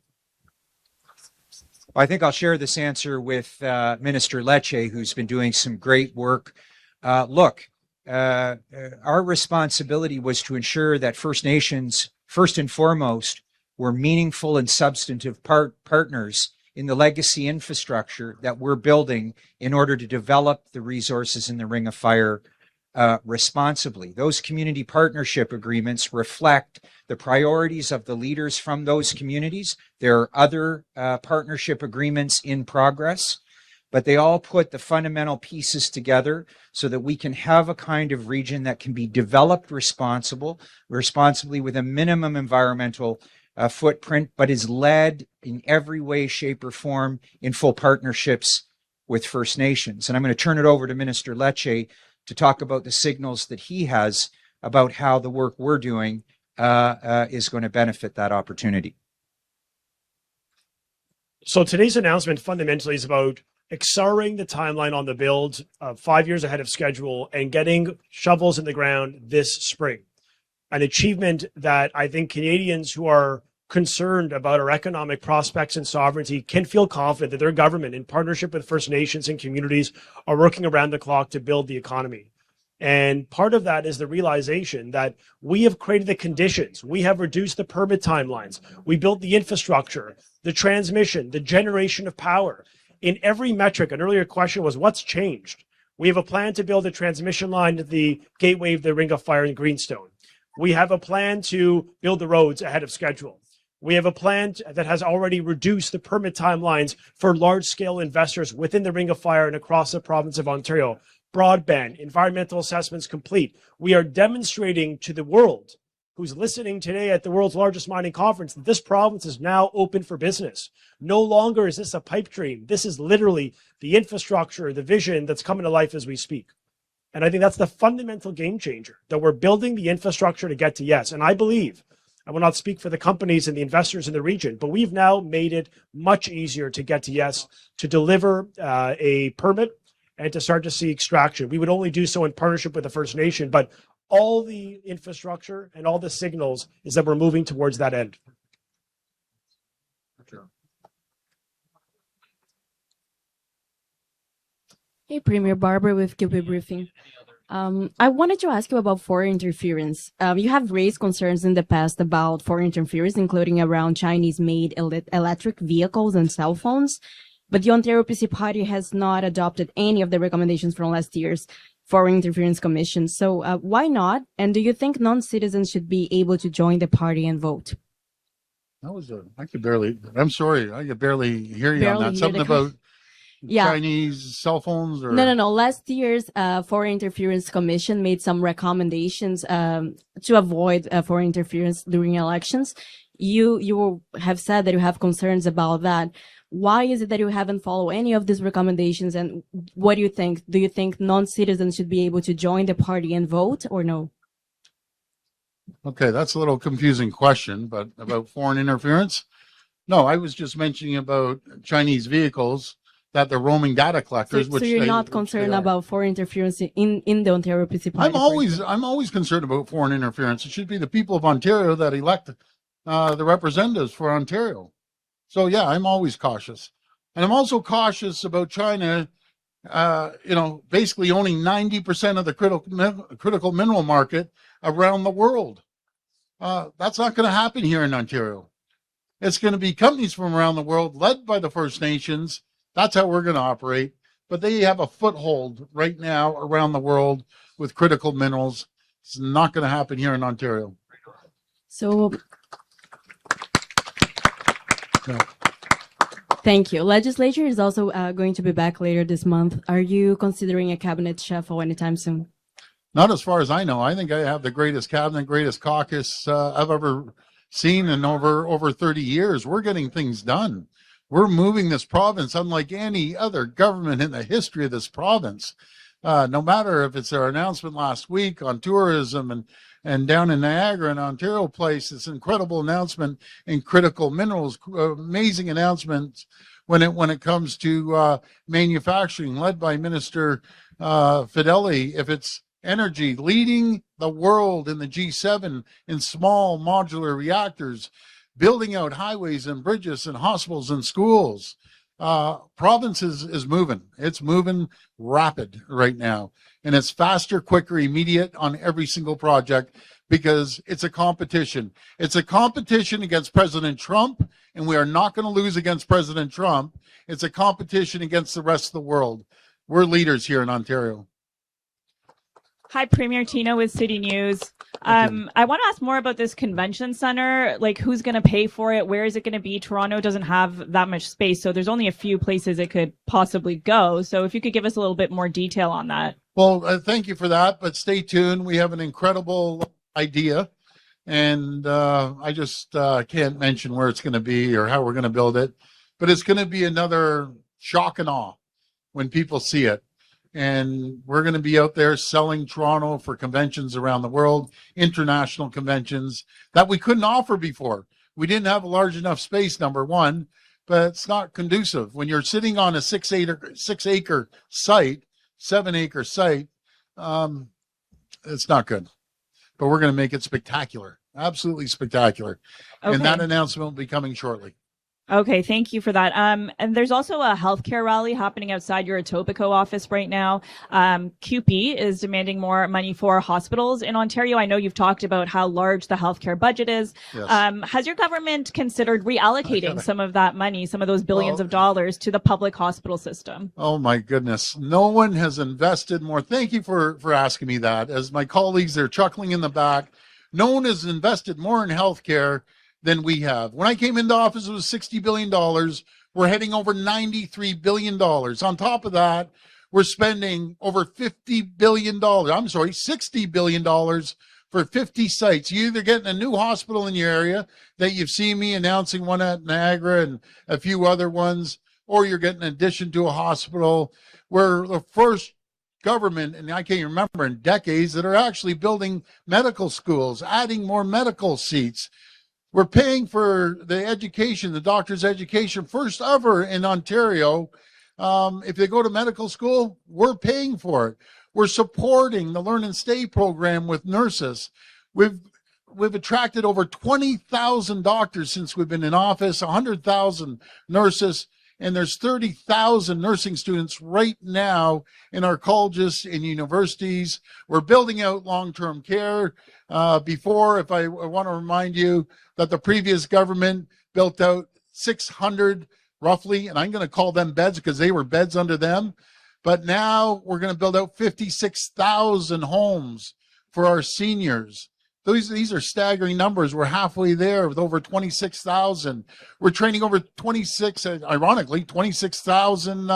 I think I'll share this answer with Minister Lecce, who's been doing some great work. Look, our responsibility was to ensure that First Nations, first and foremost, were meaningful and substantive partners in the legacy infrastructure that we're building in order to develop the resources in the Ring of Fire responsibly. Those community partnership agreements reflect the priorities of the leaders from those communities. There are other partnership agreements in progress, but they all put the fundamental pieces together so that we can have a kind of region that can be developed responsibly with a minimum environmental footprint, but is led in every way, shape, or form in full partnerships with First Nations. And I'm going to turn it over to Minister Lecce to talk about the signals that he has about how the work we're doing is going to benefit that opportunity. So today's announcement fundamentally is about accelerating the timeline on the build 5 years ahead of schedule and getting shovels in the ground this spring. An achievement that I think Canadians who are concerned about our economic prospects and sovereignty can feel confident that their government, in partnership with First Nations and communities, are working around the clock to build the economy. And part of that is the realization that we have created the conditions. We have reduced the permit timelines. We built the infrastructure, the transmission, the generation of power. In every metric, an earlier question was, what's changed? We have a plan to build a transmission line to the gateway of the Ring of Fire in Greenstone. We have a plan to build the roads ahead of schedule. We have a plan that has already reduced the permit timelines for large-scale investors within the Ring of Fire and across the province of Ontario. Broadband, environmental assessments complete. We are demonstrating to the world who's listening today at the world's largest mining conference that this province is now open for business. No longer is this a pipe dream. This is literally the infrastructure, the vision that's coming to life as we speak. And I think that's the fundamental game changer, that we're building the infrastructure to get to yes. And I believe, I will not speak for the companies and the investors in the region, but we've now made it much easier to get to yes, to deliver a permit and to start to see extraction. We would only do so in partnership with the First Nation, but all the infrastructure and all the signals is that we're moving towards that end. Hey, Premier Barbara with Webequie Briefing. I wanted to ask you about foreign interference. You have raised concerns in the past about foreign interference, including around Chinese-made electric vehicles and cell phones. But the Ontario PC Party has not adopted any of the recommendations from last year's Foreign Interference Commission. So why not? And do you think non-citizens should be able to join the party and vote? I could barely hear you on that. Something about Chinese cell phones or No. Last year's Foreign Interference Commission made some recommendations to avoid foreign interference during elections. You have said that you have concerns about that. Why is it that you haven't followed any of these recommendations? And what do you think? Do you think non-citizens should be able to join the party and vote or no? Okay, that's a little confusing question, but about foreign interference? No, I was just mentioning about Chinese vehicles that they're roaming data collectors. So you're not concerned about foreign interference in the Ontario PC Party? I'm always concerned about foreign interference. It should be the people of Ontario that elect the representatives for Ontario. So yeah, I'm always cautious. And I'm also cautious about China, basically owning 90% of the critical mineral market around the world. That's not going to happen here in Ontario. It's going to be companies from around the world led by the First Nations. That's how we're going to operate. But they have a foothold right now around the world with critical minerals. It's not going to happen here in Ontario. So, thank you. Legislature is also going to be back later this month. Are you considering a cabinet shuffle anytime soon? Not as far as I know. I think I have the greatest cabinet, greatest caucus I've ever seen in over 30 years. We're getting things done. We're moving this province unlike any other government in the history of this province. No matter if it's our announcement last week on tourism and down in Niagara and Ontario Place, this incredible announcement in critical minerals, amazing announcements when it comes to manufacturing led by Minister Fedeli. If it's energy, leading the world in the G7 in small modular reactors, building out highways and bridges and hospitals and schools. Province is moving. It's moving rapid right now. And it's faster, quicker, immediate on every single project because it's a competition. It's a competition against President Trump, and we are not going to lose against President Trump. It's a competition against the rest of the world. We're leaders here in Ontario. Hi, Premier Tina with City News. I want to ask more about this convention center. Like, who's going to pay for it? Where is it going to be? Toronto doesn't have that much space, so there's only a few places it could possibly go. So if you could give us a little bit more detail on that. Well, thank you for that, but stay tuned. We have an incredible idea, and I just can't mention where it's going to be or how we're going to build it, but it's going to be another shock and awe when people see it. And we're going to be out there selling Toronto for conventions around the world, international conventions that we couldn't offer before. We didn't have a large enough space, number one, but it's not conducive. When you're sitting on a 6 acre site, 7 acre site, it's not good. But we're going to make it spectacular, absolutely spectacular. Okay. And that announcement will be coming shortly. Okay, thank you for that. And there's also a healthcare rally happening outside your Etobicoke office right now. QP is demanding more money for hospitals in Ontario. I know you've talked about how large the healthcare budget is. Yes. Has your government considered reallocating some of that money, some of those billions of dollars to the public hospital system? Oh my goodness. No one has invested more. Thank you for asking me that. As my colleagues, they're chuckling in the back. No one has invested more in healthcare than we have. When I came into office, it was $60 billion. We're heading over $93 billion. On top of that, we're spending over $60 billion for 50 sites. You're either getting a new hospital in your area that you've seen me announcing one at Niagara and a few other ones, or you're getting an addition to a hospital. We're the first government, and I can't remember in decades, that are actually building medical schools, adding more medical seats. We're paying for the education, the doctor's education, first ever in Ontario. If they go to medical school, we're paying for it. We're supporting the Learn and Stay program with nurses. We've attracted over 20,000 doctors since we've been in office, 100,000 nurses, And there's 30,000 nursing students right now in our colleges and universities. We're building out long-term care. If I want to remind you that the previous government built out 600 roughly, and I'm going to call them beds because they were beds under them. But now we're going to build out 56,000 homes for our seniors. These are staggering numbers. We're halfway there with over 26,000. We're training over 26,000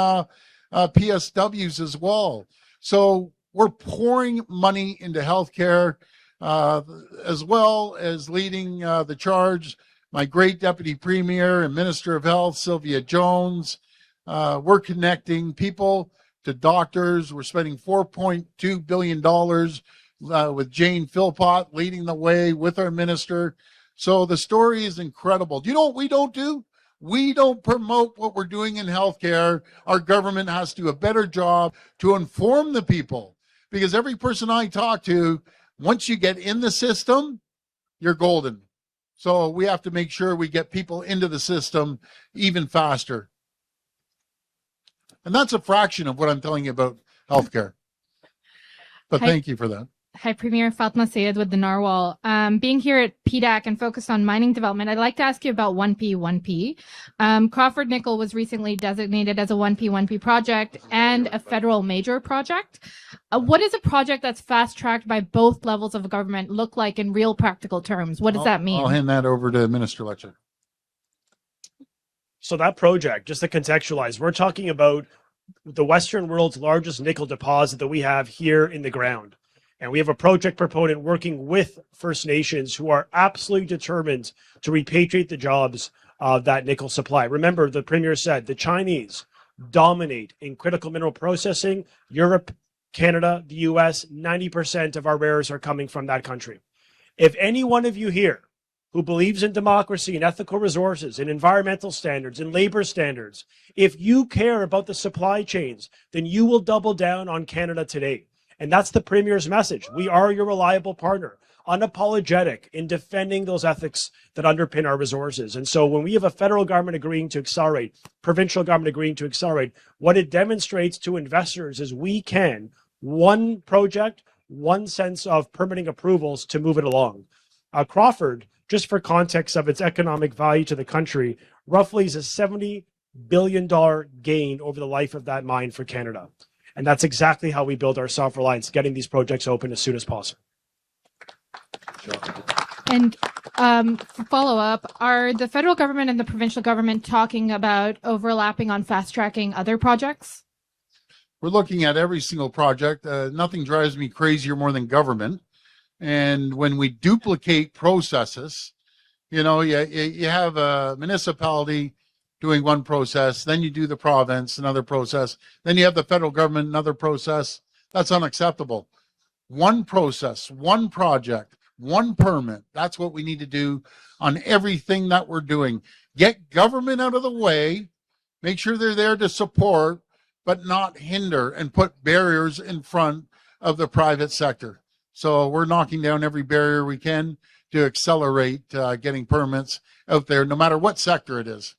PSWs as well. So we're pouring money into healthcare, as well as leading the charge. My great Deputy Premier and Minister of Health, Sylvia Jones. We're connecting people to doctors. We're spending $4.2 billion with Jane Philpott leading the way with our minister. So the story is incredible. Do you know what we don't do? We don't promote what we're doing in healthcare. Our government has to do a better job to inform the people, because every person I talk to, once you get in the system, you're golden. So we have to make sure we get people into the system even faster. And that's a fraction of what I'm telling you about healthcare. But thank you for that. Hi, Premier Fatma Sayed with the Narwhal. Being here at PDAC and focused on mining development, I'd like to ask you about 1P1P. Crawford Nickel was recently designated as a 1P1P project and a federal major project. What does a project that's fast-tracked by both levels of government look like in real practical terms? What does that mean? I'll hand that over to Minister Lecce. So that project, just to contextualize, we're talking about the Western world's largest nickel deposit that we have here in the ground. And we have a project proponent working with First Nations who are absolutely determined to repatriate the jobs of that nickel supply. Remember, the Premier said the Chinese dominate in critical mineral processing. Europe, Canada, the US, 90% of our rares are coming from that country. If any one of you here who believes in democracy and ethical resources and environmental standards and labor standards, if you care about the supply chains, then you will double down on Canada today. And that's the Premier's message. We are your reliable partner, unapologetic in defending those ethics that underpin our resources. And so when we have a federal government agreeing to accelerate, provincial government agreeing to accelerate, what it demonstrates to investors is we can, one project, one sense of permitting approvals to move it along. Crawford, just for context of its economic value to the country, roughly is a $70 billion gain over the life of that mine for Canada. And that's exactly how we build our self-reliance, getting these projects open as soon as possible. And follow up, are the federal government and the provincial government talking about overlapping on fast-tracking other projects? We're looking at every single project. Nothing drives me crazier more than government. And when we duplicate processes, you know, you have a municipality doing one process, then you do the province, another process, then you have the federal government, another process. That's unacceptable. One process, one project, one permit. That's what we need to do on everything that we're doing. Get government out of the way, make sure they're there to support, but not hinder and put barriers in front of the private sector. So we're knocking down every barrier we can to accelerate getting permits out there, no matter what sector it is.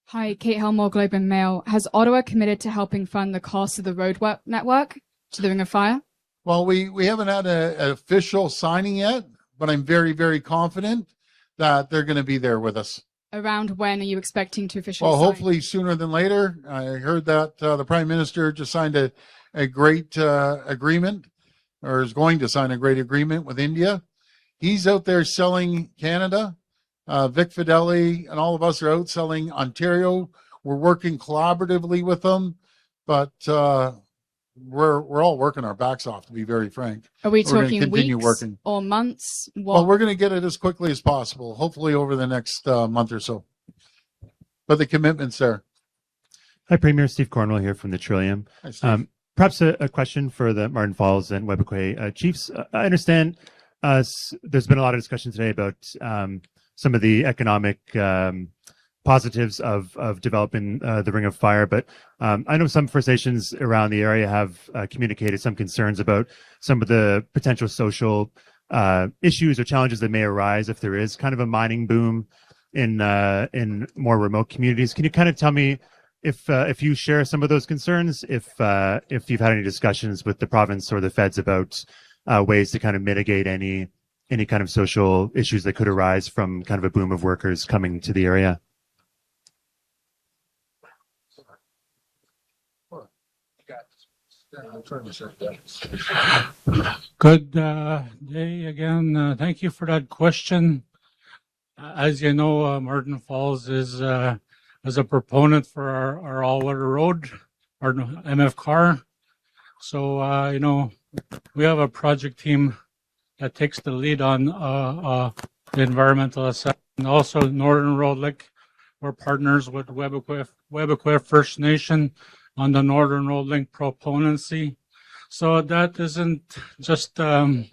Hi, Kate Helmore, Globe and Mail. Has Ottawa committed to helping fund the cost of the road network to the Ring of Fire? Well, we haven't had an official signing yet, but I'm very, very confident that they're going to be there with us. Around when are you expecting to officially Well, sign? hopefully sooner than later. I heard that the Prime Minister just signed a great agreement, or is going to sign a great agreement with India. He's out there selling Canada. Vic Fideli and all of us are out selling Ontario. We're working collaboratively with them, but we're all working our backs off, to be very frank. Are we We're gonna talking continue weeks working. or months? What? Well, we're going to get it as quickly as possible, hopefully over the next month or so. But the commitment's there. Hi, Premier. Steve Cornwell here from the Trillium. Hi, Steve. Perhaps a question for the Marten Falls and Webequie chiefs. I understand there's been a lot of discussion today about some of the economic positives of developing the Ring of Fire, but I know some First Nations around the area have communicated some concerns about some of the potential social issues or challenges that may arise if there is kind of a mining boom in more remote communities. Can you kind of tell me if you share some of those concerns, if you've had any discussions with the province or the feds about ways to kind of mitigate any kind of social issues that could arise from kind of a boom of workers coming to the area? Good day again. Thank you for that question. As you know, Marten Falls is a proponent for our all-weather road, our MF car. So, you know, we have a project team that takes the lead on the environmental assessment. And also Northern Road Link, we're partners with Webequie First Nation on the Northern Road Link proponency. So that isn't just you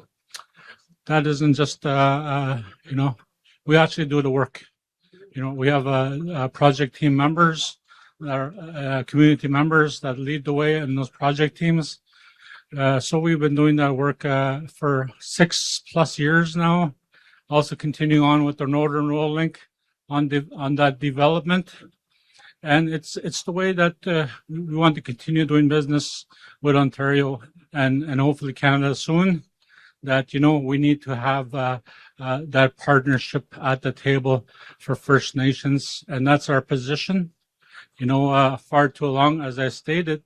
know, we actually do the work. You know, we have project team members, community members that lead the way in those project teams. So we've been doing that work for 6+ years now. Also continuing on with the Northern Road Link on that development. And it's the way that we want to continue doing business with Ontario and hopefully Canada soon. That, you know, we need to have that partnership at the table for First Nations, and that's our position. You know, far too long, as I stated,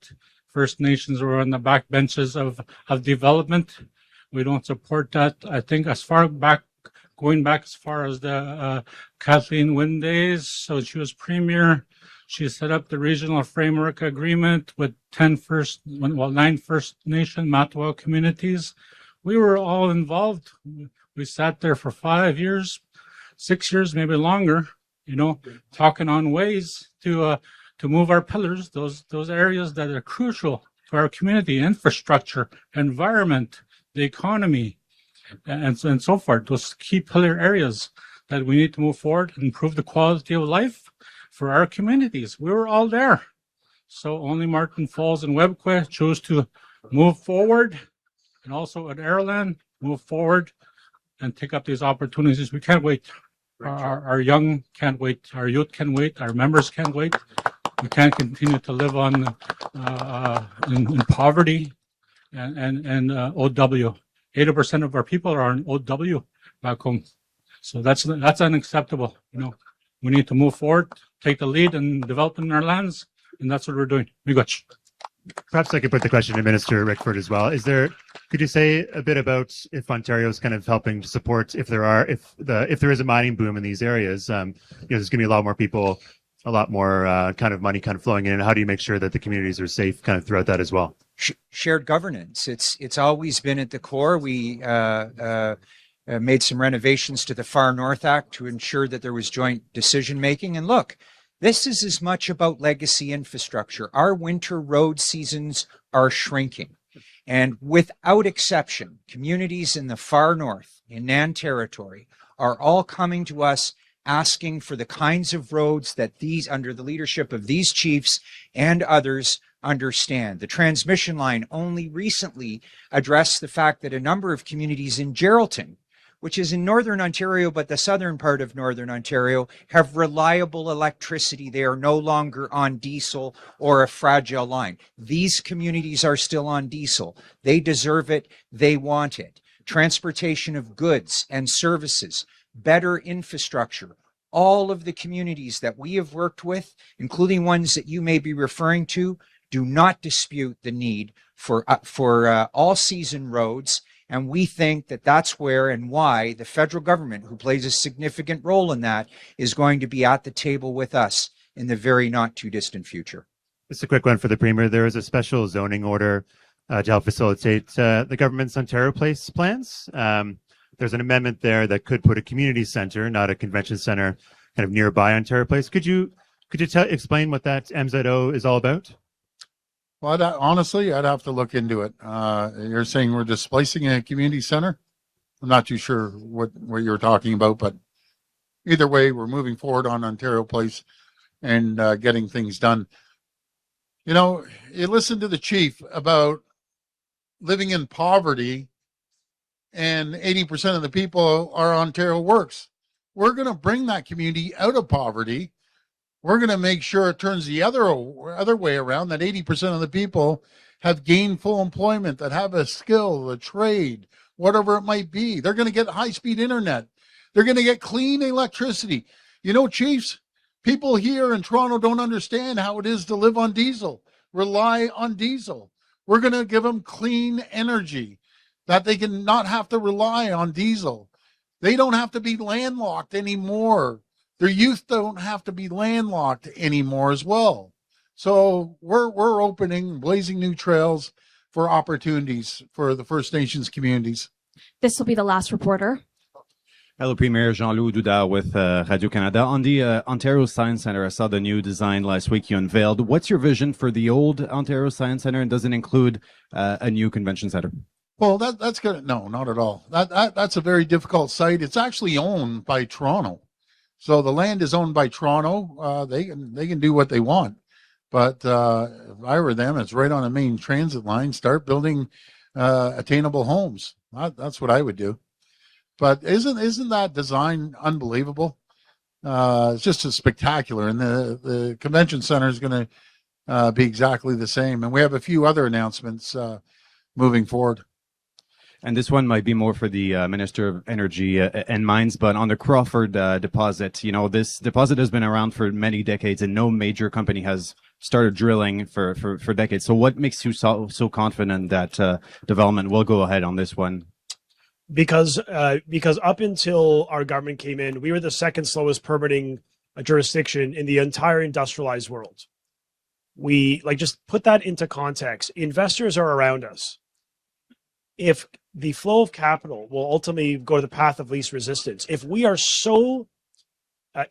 First Nations were on the back benches of development. We don't support that. I think going back as far as the Kathleen Wynne days, so she was premier. She set up the regional framework agreement with 9 First Nation Matawa communities. We were all involved. We sat there for 5 years, 6 years, maybe longer, you know, talking on ways to move our pillars, those areas that are crucial to our community, infrastructure, environment, the economy, and so forth. Those key pillar areas that we need to move forward and improve the quality of life for our communities. We were all there. So only Marten Falls and Webequie chose to move forward, and also at Airland, move forward and take up these opportunities. We can't wait. Our young can't wait. Our youth can wait. Our members can't wait. We can't continue to live on in poverty and OW. 80% of our people are on OW back home. So that's unacceptable. You know, we need to move forward, take the lead in developing our lands, and that's what we're doing. Miigwech. Perhaps I could put the question to Minister Rickford as well. Could you say a bit about if Ontario is kind of helping to support if there is a mining boom in these areas? You know, there's going to be a lot more people, a lot more kind of money kind of flowing in. And how do you make sure that the communities are safe kind of throughout that as well? Shared governance. It's always been at the core. We made some renovations to the Far North Act to ensure that there was joint decision making. And look, this is as much about legacy infrastructure. Our winter road seasons are shrinking. And without exception, communities in the far north, in Nan Territory, are all coming to us asking for the kinds of roads that these, under the leadership of these chiefs and others, understand. The transmission line only recently addressed the fact that a number of communities in Geraldton, which is in Northern Ontario, but the southern part of Northern Ontario, have reliable electricity. They are no longer on diesel or a fragile line. These communities are still on diesel. They deserve it. They want it. Transportation of goods and services, better infrastructure. All of the communities that we have worked with, including ones that you may be referring to, do not dispute the need for all-season roads. And we think that that's where and why the federal government, who plays a significant role in that, is going to be at the table with us in the very not too distant future. Just a quick one for the Premier. There is a special zoning order to help facilitate the government's Ontario Place plans. There's an amendment there that could put a community center, not a convention center, kind of nearby Ontario Place. Could you explain what that MZO is all about? Well, honestly, I'd have to look into it. You're saying we're displacing a community center? I'm not too sure what you're talking about, but either way, we're moving forward on Ontario Place and getting things done. You know, you listen to the chief about living in poverty, and 80% of the people are Ontario Works. we're going to bring that community out of poverty. We're going to make sure it turns the other way around, that 80% of the people have gainful employment, that have a skill, a trade, whatever it might be. They're going to get high-speed internet. They're going to get clean electricity. You know, chiefs, people here in Toronto don't understand how it is to live on diesel, rely on diesel. We're going to give them clean energy, that they can not have to rely on diesel. They don't have to be landlocked anymore. Their youth don't have to be landlocked anymore as well. So we're opening, blazing new trails for opportunities for the First Nations communities. This will be the last reporter. Hello, Premier Jean-Loup Doudard with Radio-Canada. On the Ontario Science Centre, I saw the new design last week you unveiled. What's your vision for the old Ontario Science Centre, and does it include a new convention centre? Well, that's good. No, not at all. That's a very difficult site. It's actually owned by Toronto. So the land is owned by Toronto. They can do what they want. But if I were them, it's right on the main transit line. Start building attainable homes. That's what I would do. But isn't that design unbelievable? It's just spectacular. And the convention center is going to be exactly the same. And we have a few other announcements moving forward. And this one might be more for the Minister of Energy and Mines, but on the Crawford deposit, you know, this deposit has been around for many decades and no major company has started drilling for decades. So what makes you so confident that development will go ahead on this one? Because up until our government came in, we were the second slowest permitting jurisdiction in the entire industrialized world. We just put that into context. Investors are around us. If the flow of capital will ultimately go to the path of least resistance, if we are so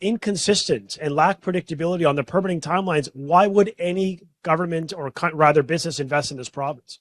inconsistent and lack predictability on the permitting timelines, why would any government or rather business invest in this province?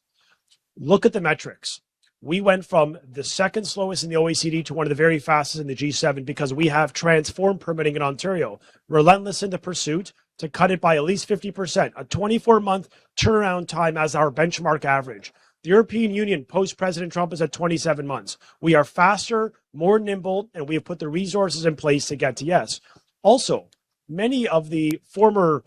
Look at the metrics. We went from the second slowest in the OECD to one of the very fastest in the G7 because we have transformed permitting in Ontario, relentless in the pursuit to cut it by at least 50%, a 24-month turnaround time as our benchmark average. The European Union, post-President Trump, is at 27 months. We are faster, more nimble, and we have put the resources in place to get to yes. Also, many of the former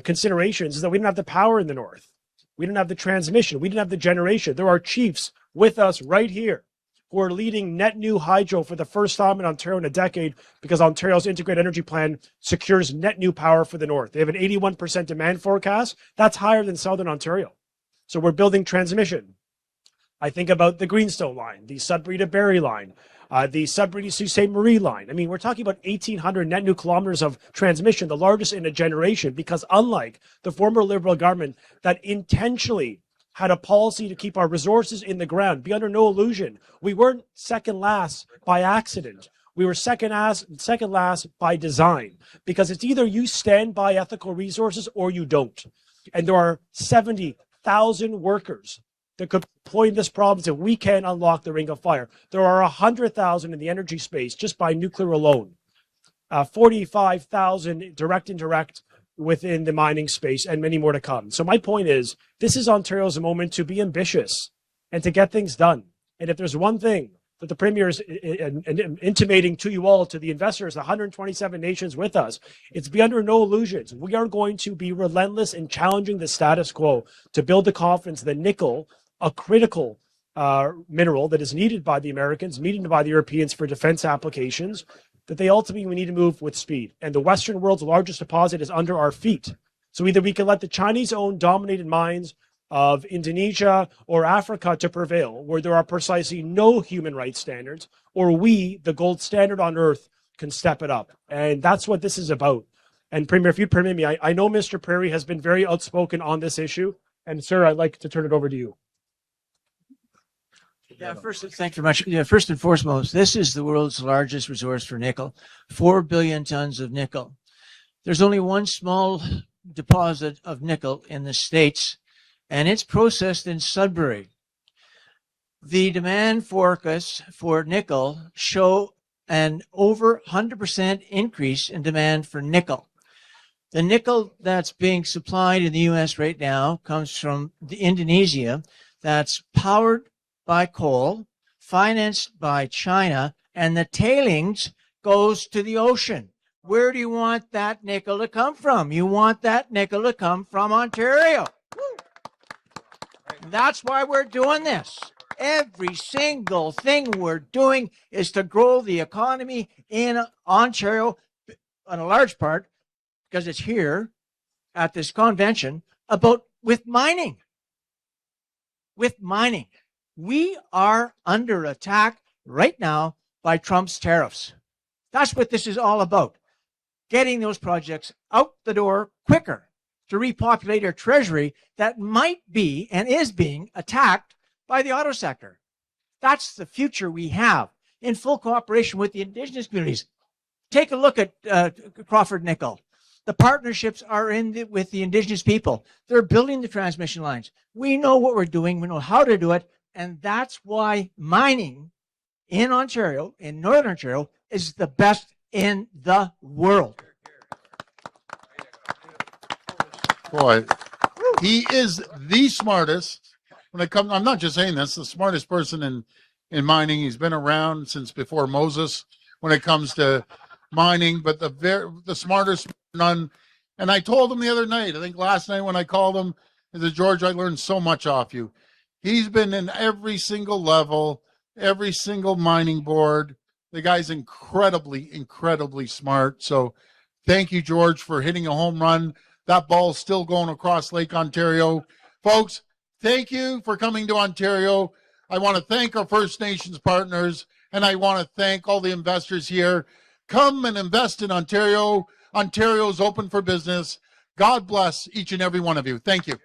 considerations is that we didn't have the power in the north. We didn't have the transmission. We didn't have the generation. There are chiefs with us right here who are leading net new hydro for the first time in Ontario in a decade because Ontario's integrated energy plan secures net new power for the north. They have an 81% demand forecast. That's higher than Southern Ontario. So we're building transmission. I think about the Greenstone line, the Sudbury to Barrie line, the Sudbury to Sault Ste. Marie line. I mean, we're talking about 1,800 net new kilometers of transmission, the largest in a generation, because unlike the former Liberal government that intentionally had a policy to keep our resources in the ground, be under no illusion, we weren't second last by accident. We were second last by design, because it's either you stand by ethical resources or you don't. And there are 70,000 workers that could deploy in this province if we can unlock the Ring of Fire. There are 100,000 in the energy space just by nuclear alone, 45,000 direct, indirect within the mining space, and many more to come. So my point is, this is Ontario's moment to be ambitious and to get things done. And if there's one thing that the Premier is intimating to you all, to the investors, the 127 nations with us, it's be under no illusions. We are going to be relentless in challenging the status quo to build the confidence that nickel, a critical mineral that is needed by the Americans, needed by the Europeans for defense applications, that they ultimately need to move with speed. And the Western world's largest deposit is under our feet. So either we can let the Chinese-owned dominated mines of Indonesia or Africa to prevail, where there are precisely no human rights standards, or we, the gold standard on earth, can step it up. And that's what this is about. And Premier, if you'd permit me, I know Mr. Prairie has been very outspoken on this issue. And sir, I'd like to turn it over to you. Yeah, thank you very much. Yeah, first and foremost, this is the world's largest resource for nickel, 4 billion tons of nickel. There's only one small deposit of nickel in the States, and it's processed in Sudbury. The demand forecasts for nickel show an over 100% increase in demand for nickel. The nickel that's being supplied in the U.S. right now comes from Indonesia, that's powered by coal, financed by China, and the tailings goes to the ocean. Where do you want that nickel to come from? You want that nickel to come from Ontario. That's why we're doing this. Every single thing we're doing is to grow the economy in Ontario, in a large part, because it's here at this convention, with mining. With mining. We are under attack right now by Trump's tariffs. That's what this is all about. Getting those projects out the door quicker to repopulate our treasury that might be and is being attacked by the auto sector. That's the future we have in full cooperation with the Indigenous communities. Take a look at Crawford Nickel. The partnerships are with the Indigenous people. They're building the transmission lines. We know what we're doing. We know how to do it. And that's why mining in Ontario, in Northern Ontario, is the best in the world. Boy, he is the smartest when it comes. I'm not just saying this, the smartest person in mining. He's been around since before Moses when it comes to mining, but the smartest none. And I told him the other night, I think last night when I called him, I said, George, I learned so much off you. He's been in every single level, every single mining board. The guy's incredibly, incredibly smart. So thank you, George, for hitting a home run. That ball's still going across Lake Ontario. Folks, thank you for coming to Ontario. I want to thank our First Nations partners, and I want to thank all the investors here. Come and invest in Ontario. Ontario's open for business. God bless each and every one of you. Thank you.